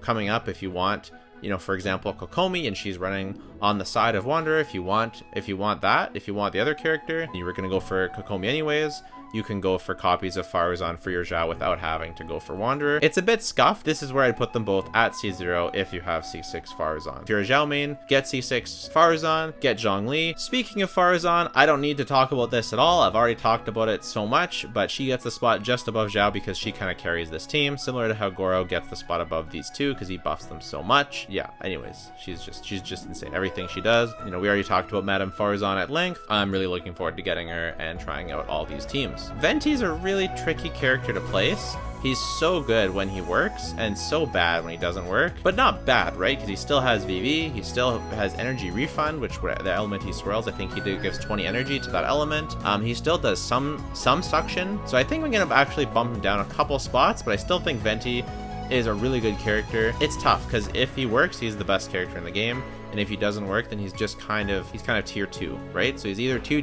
coming up, if you want, you know, for example, Kokomi, and she's running on the side of Wanderer, if you want the other character, and you were going to go for Kokomi anyways, you can go for copies of Faruzan for your Zhao without having to go for Wanderer. It's a bit scuffed. This is where I'd put them both at C0 if you have C6 Faruzan. If you're a Zhao main, get C6 Faruzan, get Zhongli. Speaking of Faruzan, I don't need to talk about this at all. I've already talked about it so much, but she gets the spot just above Zhao because she kind of carries this team, similar to how Goro gets the spot above these two because he buffs them so much. Yeah, anyways, she's just insane. Everything she does. You know, we already talked about Madame Faruzan at length. I'm really looking forward to getting her and trying out all these teams. Venti's a really tricky character to place. He's so good when he works and so bad when he doesn't work, but not bad, right? Because he still has VV, he still has energy refund, which the element he swirls, I think he gives 20 energy to that element. He still does some suction, so I think I'm gonna actually bump him down a couple spots, but I still think Venti is a really good character. It's tough because if he works, he's the best character in the game, and if he doesn't work, then he's kind of tier 2, right? So he's either tier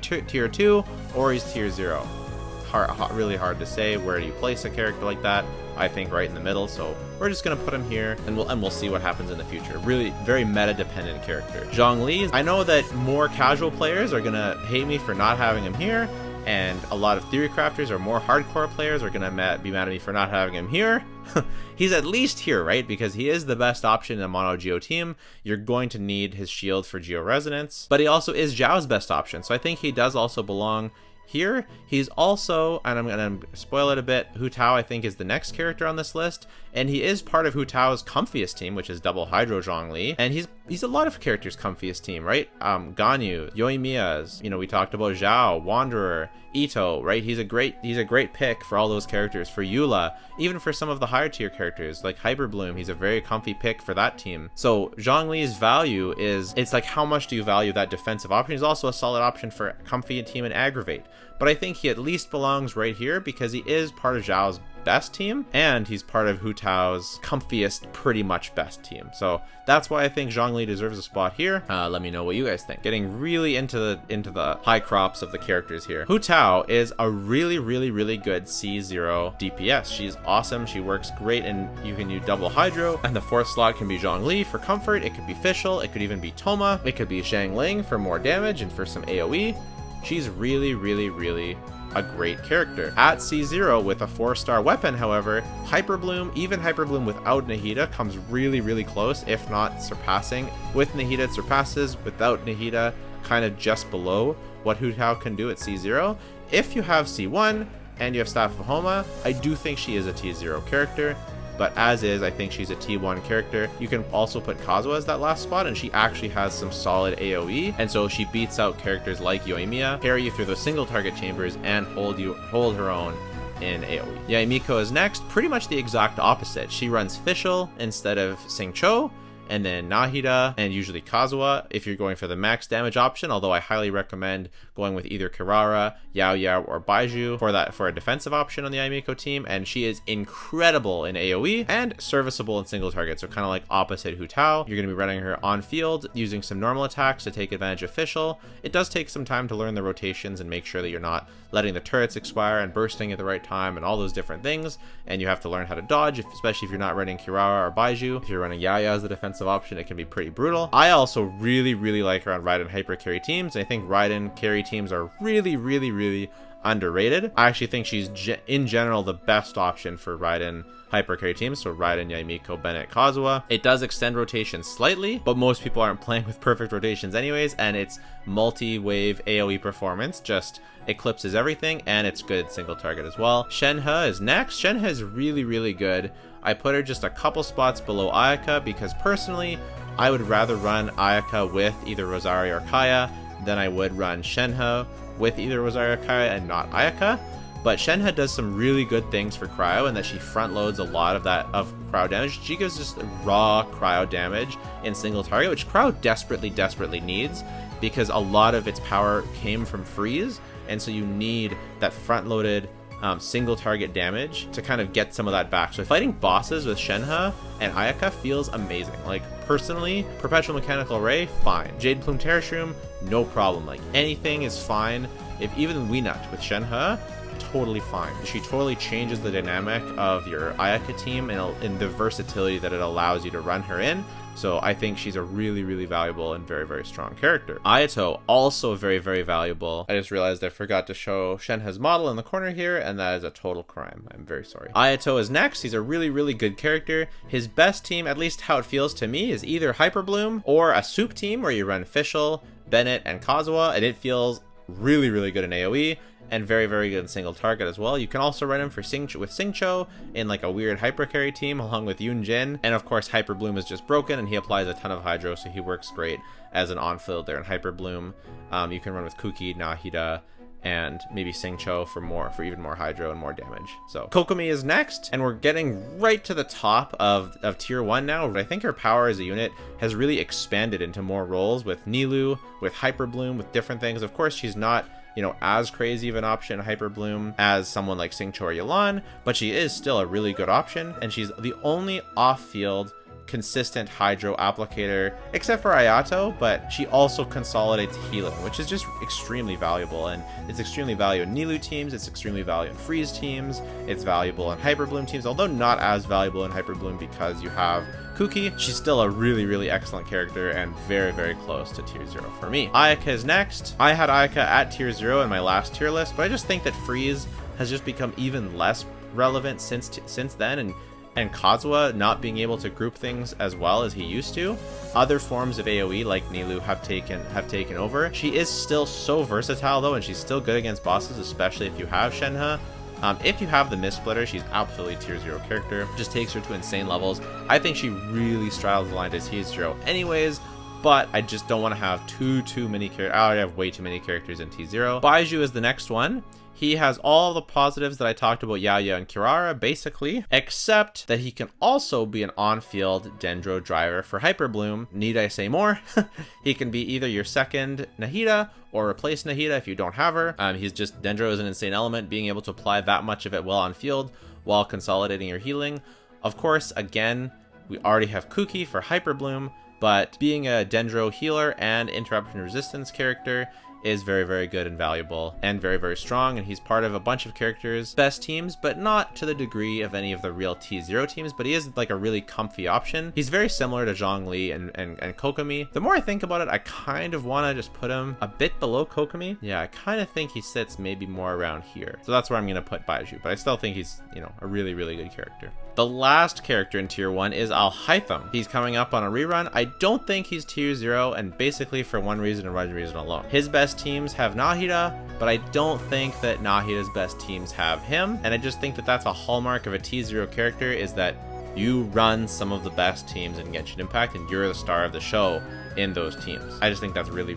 2 or he's tier 0. Really hard to say. Where do you place a character like that? I think right in the middle, so we're just gonna put him here, and we'll see what happens in the future. Really very meta dependent character. Zhongli, I know that more casual players are gonna hate me for not having him here, and a lot of theory crafters or more hardcore players are gonna be mad at me for not having him here. He's at least here, right? Because he is the best option in a mono Geo team. You're going to need his shield for Geo resonance, but he also is Zhao's best option, so I think he does also belong here. He's also, and I'm gonna spoil it a bit, Hu Tao I think is the next character on this list, and he is part of Hu Tao's comfiest team, which is double Hydro Zhongli, and he's a lot of characters' comfiest team, right? Ganyu, Yoimiya's, you know, we talked about Zhao, Wanderer, Ito, right? He's a great pick for all those characters, for Eula, even for some of the higher tier characters like Hyperbloom. He's a very comfy pick for that team. So Zhongli's value is, it's like, how much do you value that defensive option? He's also a solid option for comfy team and aggravate, but I think he at least belongs right here because he is part of Zhao's best team, and he's part of Hu Tao's comfiest, pretty much best team. So that's why I think Zhongli deserves a spot here. Let me know what you guys think. Getting really into the high crops of the characters here. Hu Tao is a really good C0 DPS. She's awesome. She works great, and you can do double Hydro, and the fourth slot can be Zhongli for comfort. It could be Fischl. It could even be Toma. It could be Xiangling for more damage and for some AoE. She's really a great character. At C0 with a 4-star weapon, however, Hyperbloom, even Hyperbloom without Nahida, comes really close, if not surpassing. With Nahida, it surpasses. Without Nahida, kind of just below what Hu Tao can do at C0. If you have C1 and you have Staff of Homa, I do think she is a T0 character, but as is, I think she's a T1 character. You can also put Kazuha as that last spot, and she actually has some solid AoE, and so she beats out characters like Yoimiya, carry you through those single target chambers, and hold her own in AoE. Yaimiko is next, pretty much the exact opposite. She runs Fischl instead of Xingqiu, and then Nahida, and usually Kazuha if you're going for the max damage option, although I highly recommend going with either Kirara, Yao or Baiju for a defensive option on the Yaimiko team, and she is incredible in AoE and serviceable in single target, so kind of like opposite Hu Tao. You're going to be running her on field, using some normal attacks to take advantage of Fischl. It does take some time to learn the rotations and make sure that you're not letting the turrets expire and bursting at the right time and all those different things, and you have to learn how to dodge, especially if you're not running Kirara or Baiju. If you're running Yaya as the defensive option, it can be pretty brutal. I also really like her on Raiden hyper carry teams, and I think Raiden carry teams are really underrated. I actually think she's in general the best option for Raiden hyper carry teams, so Raiden, Yoimiya, Bennett, Kazuha. It does extend rotations slightly, but most people aren't playing with perfect rotations anyways, and its multi-wave AoE performance just eclipses everything, and it's good single target as well. Shenhe is next. Shenhe is really, really good. I put her just a couple spots below Ayaka because personally, I would rather run Ayaka with either Rosario or Kaya than I would run Shenhe with either Rosario or Kaya and not Ayaka. But Shenhe does some really good things for Cryo in that she front loads a lot of Cryo damage. She gives just raw Cryo damage in single target, which Cryo desperately needs because a lot of its power came from freeze, and so you need that front loaded single target damage to kind of get some of that back. So fighting bosses with Shenhe and Ayaka feels amazing. Like personally, Perpetual Mechanical Ray, fine. Jade Plume Terrashroom, no problem. Like anything is fine. If even Weenut with Shenhe, totally fine. She totally changes the dynamic of your Ayaka team and the versatility that it allows you to run her in. So I think she's a really valuable and very strong character. Ayato, also very valuable. I just realized I forgot to show Shenhe's model in the corner here, and that is a total crime. I'm very sorry. Ayato is next. He's a really good character. His best team, at least how it feels to me, is either Hyper Bloom or a soup team where you run Fischl, Bennett, and Kazuha, and it feels really good in AoE. And very good in single target as well. You can also run him for Xingqiu in like a weird hyper carry team along with Yunjin. And of course, Hyper Bloom is just broken and he applies a ton of Hydro, so he works great as an on-field there in Hyper Bloom. You can run with Kuki, Nahida, and maybe Xingqiu for even more Hydro and more damage. So Kokomi is next, and we're getting right to the top of tier 1 now. I think her power as a unit has really expanded into more roles with Nilou, with Hyper Bloom, with different things. Of course, she's not, you know, as crazy of an option Hyper Bloom as someone like Xingqiu or Yelan, but she is still a really good option, and she's the only off-field consistent Hydro applicator except for Ayato, but she also consolidates healing, which is just extremely valuable, and it's extremely valuable in Nilou teams, it's extremely valuable in Freeze teams, it's valuable in Hyper Bloom teams, although not as valuable in Hyper Bloom because you have Kuki. She's still a really excellent character and very close to tier 0 for me. Ayaka is next. I had Ayaka at tier 0 in my last tier list, but I just think that Freeze has just become even less relevant since then, and Kazuha not being able to group things as well as he used to. Other forms of AoE like Nilou have taken over. She is still so versatile though, and she's still good against bosses, especially if you have Shenhe. If you have the Mist Splitter, she's absolutely tier 0 character. Just takes her to insane levels. I think she really straddles the line to tier 0 anyways, but I just don't want to have too many characters. I already have way too many characters in T0. Baizhu is the next one. He has all the positives that I talked about Yaya and Kirara, basically, except that he can also be an on-field Dendro driver for Hyper Bloom. Need I say more? He can be either your second Nahida or replace Nahida if you don't have her. Dendro is an insane element, being able to apply that much of it well on field while consolidating your healing. Of course, again, we already have Kuki for Hyper Bloom, but being a Dendro healer and interruption resistance character is very good and valuable and very strong, and he's part of a bunch of characters' best teams, but not to the degree of any of the real T0 teams, but he is like a really comfy option. He's very similar to Zhongli and Kokomi. The more I think about it, I kind of want to just put him a bit below Kokomi. Yeah, I kind of think he sits maybe more around here. So that's where I'm going to put Baizhu, but I still think he's, you know, a really good character. The last character in tier 1 is Alhaitham. He's coming up on a rerun. I don't think he's tier 0, and basically for one reason and one reason alone. His best teams have Nahida, but I don't think that Nahida's best teams have him, and I just think that that's a hallmark of a T0 character, is that you run some of the best teams in Genshin Impact and you're the star of the show in those teams. I just think that's really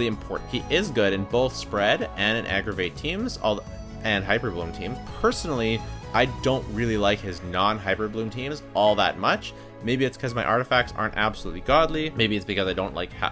important. He is good in both spread and in aggravate teams and Hyper Bloom teams. Personally, I don't really like his non-Hyper Bloom teams all that much. Maybe it's because my artifacts aren't absolutely godly. Maybe it's because I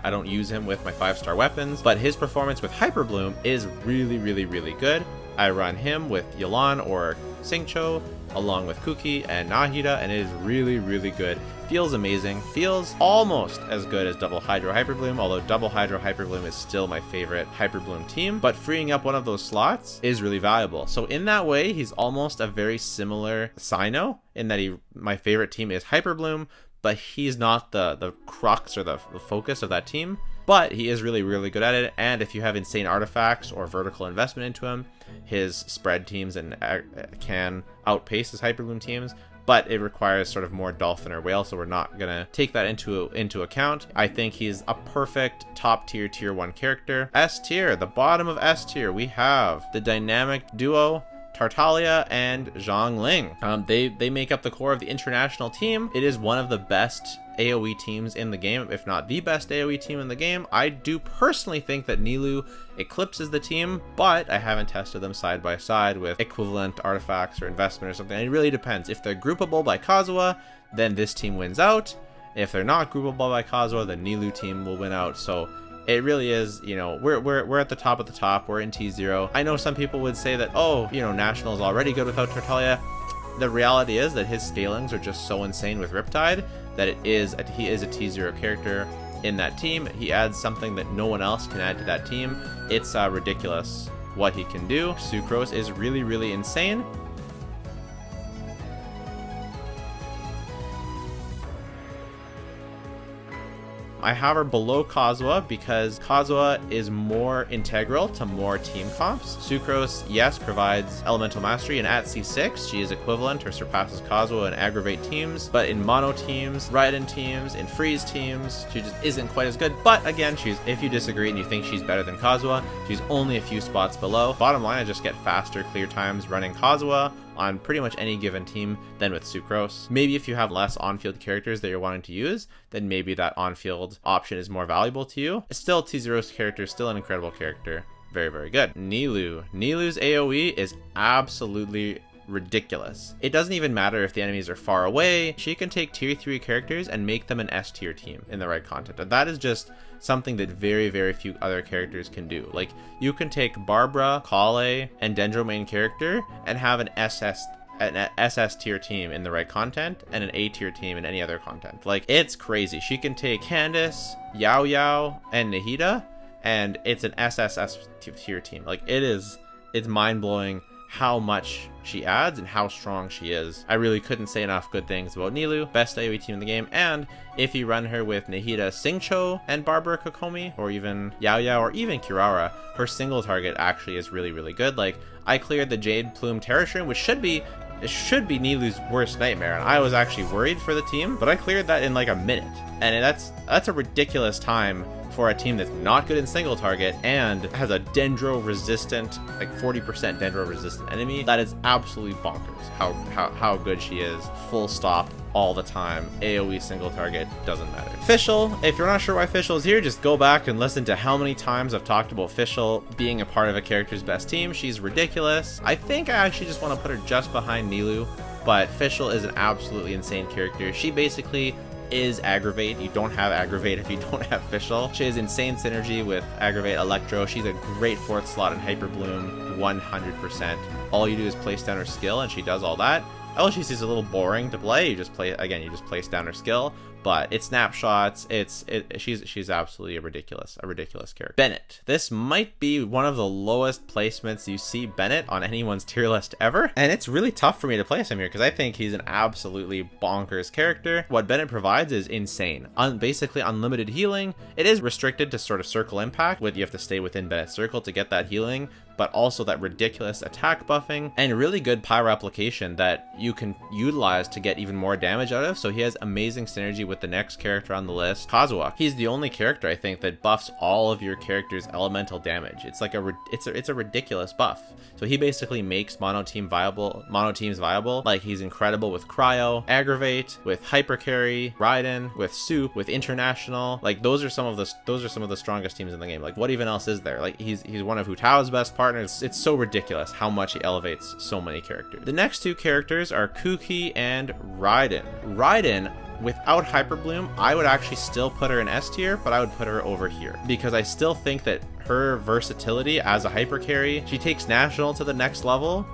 don't use him with my 5-star weapons. But his performance with Hyper Bloom is really good. I run him with Yelan or Xingqiu along with Kuki and Nahida, and it is really good. Feels amazing. Feels almost as good as Double Hydro Hyper Bloom, although Double Hydro Hyper Bloom is still my favorite Hyper Bloom team. But freeing up one of those slots is really valuable. So in that way, he's almost a very similar Sino in that my favorite team is Hyper Bloom, but he's not the crux or the focus of that team. But he is really, really good at it, and if you have insane artifacts or vertical investment into him, his spread teams and can outpace his Hyperbloom teams. But it requires sort of more dolphin or whale, so we're not gonna take that into account. I think he's a perfect top tier tier 1 character. S tier, the bottom of S tier, we have the dynamic duo Tartaglia and Zhongling. They make up the core of the international team. It is one of the best AoE teams in the game, if not the best AoE team in the game. I do personally think that Nilou eclipses the team, but I haven't tested them side by side with equivalent artifacts or investment or something. It really depends. If they're groupable by Kazuha, then this team wins out. If they're not groupable by Kazuha, the Nilou team will win out. So it really is, you know, we're at the top of the top. We're in T0. I know some people would say that, oh, you know, National is already good without Tartaglia. The reality is that his scalings are just so insane with Riptide that he is a T0 character in that team. He adds something that no one else can add to that team. It's ridiculous what he can do. Sucrose is really, really insane. I have her below Kazuha because Kazuha is more integral to more team comps. Sucrose, yes, provides elemental mastery, and at C6 she is equivalent or surpasses Kazuha in aggravate teams, but in mono teams, Raiden teams, in freeze teams, she just isn't quite as good. But again, if you disagree and you think she's better than Kazuha, she's only a few spots below. Bottom line, I just get faster clear times running Kazuha on pretty much any given team than with Sucrose. Maybe if you have less on-field characters that you're wanting to use, then maybe that on-field option is more valuable to you. It's still T0's character, still an incredible character. Very, very good. Nilou. Nilou's AoE is absolutely ridiculous. It doesn't even matter if the enemies are far away. She can take tier 3 characters and make them an S tier team in the right content. And that is just something that very, very few other characters can do. Like, you can take Barbara, Kale, and Dendro main character and have an SS tier team in the right content and an A tier team in any other content. Like, it's crazy. She can take Candace, Yao Yao, and Nahida, and it's an SSS tier team. Like, it's mind-blowing how much she adds and how strong she is. I really couldn't say enough good things about Nilou. Best AoE team in the game. And if you run her with Nahida Singcho and Barbara Kokomi, or even Yao Yao, or even Kirara, her single target actually is really, really good. Like, I cleared the Jade Plume Terror Stream, which should be Nilou's worst nightmare, and I was actually worried for the team, but I cleared that in like a minute. And that's a ridiculous time for a team that's not good in single target and has a Dendro resistant, like 40% Dendro resistant enemy. That is absolutely bonkers how good she is. Full stop, all the time. AoE single target, doesn't matter. Fischl, if you're not sure why Fischl is here, just go back and listen to how many times I've talked about Fischl being a part of a character's best team. She's ridiculous. I think I actually just want to put her just behind Nilou, but Fischl is an absolutely insane character. She basically is aggravate. You don't have aggravate if you don't have Fischl. She has insane synergy with aggravate Electro. She's a great 4th slot in Hyper Bloom, 100%. All you do is place down her skill and she does all that. LGC is a little boring to play. You just place down her skill, but it's snapshots. She's absolutely a ridiculous character. Bennett. This might be one of the lowest placements you see Bennett on anyone's tier list ever, and it's really tough for me to place him here because I think he's an absolutely bonkers character. What Bennett provides is insane. Basically unlimited healing. It is restricted to sort of circle impact, you have to stay within Bennett's circle to get that healing, but also that ridiculous attack buffing and really good pyro application that you can utilize to get even more damage out of. So he has amazing synergy with the next character on the list, Kazuha. He's the only character I think that buffs all of your character's elemental damage. It's like it's a ridiculous buff. So he basically makes mono teams viable. Like, he's incredible with Cryo, Aggravate, with Hyper Carry, Raiden, with Soup, with International. Like, those are some of the strongest teams in the game. Like, what even else is there? Like, he's one of Hutao's best partners. It's so ridiculous how much he elevates so many characters. The next two characters are Kuki and Raiden. Raiden, without Hyper Bloom, I would actually still put her in S tier, but I would put her over here because I still think that her versatility as a hyper carry, she takes National to the next level,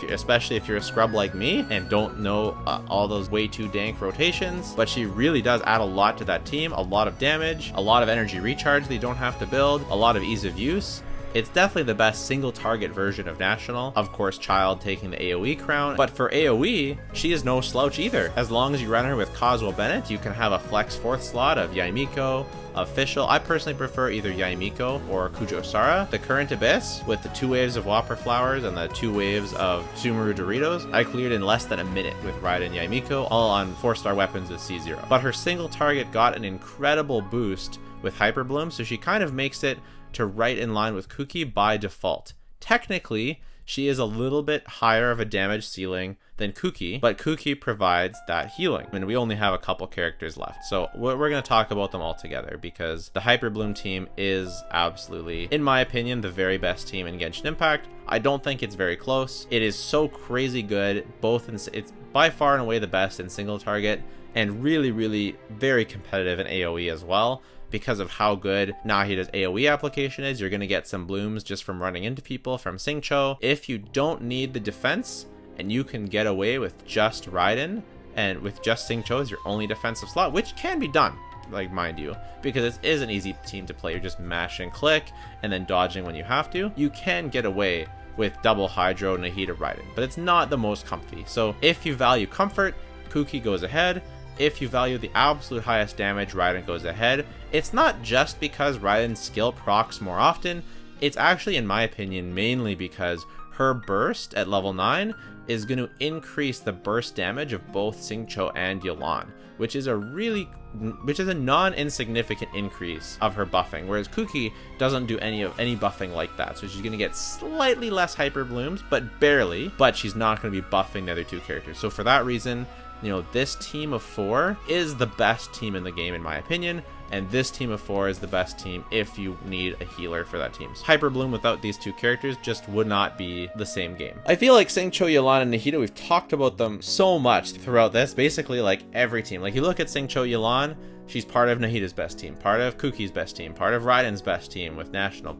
especially if you're a scrub like me and don't know all those way too dank rotations. But she really does add a lot to that team, a lot of damage, a lot of energy recharge that you don't have to build, a lot of ease of use. It's definitely the best single target version of National. Of course, Child taking the AoE crown, but for AoE, she is no slouch either. As long as you run her with Coswell Bennett, you can have a flex 4th slot of Yoimiya, Official. I personally prefer either Yoimiya or Kujo Sara. The current Abyss, with the 2 waves of Whopper Flowers and the 2 waves of Sumeru Doritos, I cleared in less than a minute with Raiden Yoimiya, all on 4-star weapons with C0. But her single target got an incredible boost with Hyper Bloom, so she kind of makes it to right in line with Kuki by default. Technically, she is a little bit higher of a damage ceiling than Kuki, but Kuki provides that healing. And we only have a couple characters left, so we're going to talk about them all together because the Hyper Bloom team is absolutely, in my opinion, the very best team in Genshin Impact. I don't think it's very close. It is so crazy good, it's by far and away the best in single target, and really, really very competitive in AoE as well. Because of how good Nahida's AoE application is, you're going to get some blooms just from running into people from Xingqiu. If you don't need the defense and you can get away with just Raiden and with just Xingqiu as your only defensive slot, which can be done, like, mind you, because it is an easy team to play. You're just mash and click and then dodging when you have to. You can get away with double Hydro, Nahida, Raiden, but it's not the most comfy. So if you value comfort, Kuki goes ahead. If you value the absolute highest damage, Raiden goes ahead. It's not just because Raiden's skill procs more often, it's actually, in my opinion, mainly because her burst at level 9 is going to increase the burst damage of both Xingqiu and Yelan, which is a non-insignificant increase of her buffing, whereas Kuki doesn't do any buffing like that. So she's going to get slightly less Hyper Blooms, but barely, but she's not going to be buffing the other 2 characters. So for that reason, you know, this team of 4 is the best team in the game, in my opinion, and this team of 4 is the best team if you need a healer for that team. So Hyper Bloom without these 2 characters just would not be the same game. I feel like Xingqiu, Yelan, and Nahida, we've talked about them so much throughout this, basically like every team. Like, you look at Xingqiu, Yelan, she's part of Nahida's best team, part of Kuki's best team, part of Raiden's best team with National,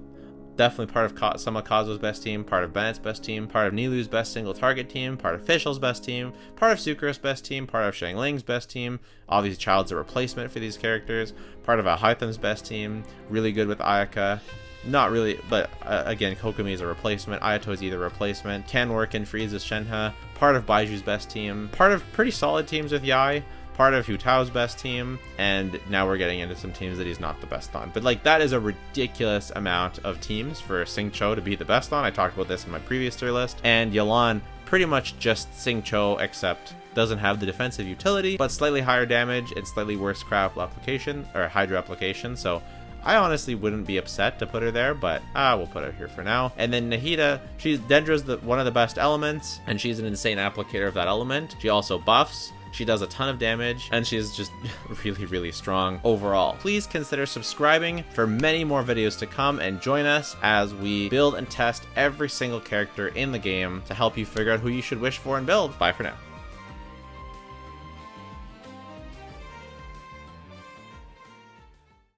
definitely part of some of Kazuo's best team, part of Bennett's best team, part of Nilu's best single target team, part of Fischl's best team, part of Sucre's best team, part of Shangling's best team. Obviously, Child's a replacement for these characters. Part of Ahaitam's best team, really good with Ayaka. Not really, but again, Kokomi is a replacement. Ayato is either replacement. Can work in Frieza's Shenhe. Part of Baiju's best team. Part of pretty solid teams with Yai. Part of Hu Tao's best team, and now we're getting into some teams that he's not the best on. But like, that is a ridiculous amount of teams for Xingqiu to be the best on. I talked about this in my previous tier list. And Yelan, pretty much just Xingqiu, except doesn't have the defensive utility, but slightly higher damage and slightly worse crap application, or Hydro application. So I honestly wouldn't be upset to put her there, but we'll put her here for now. And then Nahida, Dendra's one of the best elements, and she's an insane applicator of that element. She also buffs. She does a ton of damage, and she's just really, really strong overall. Please consider subscribing for many more videos to come, and join us as we build and test every single character in the game to help you figure out who you should wish for and build. Bye for now.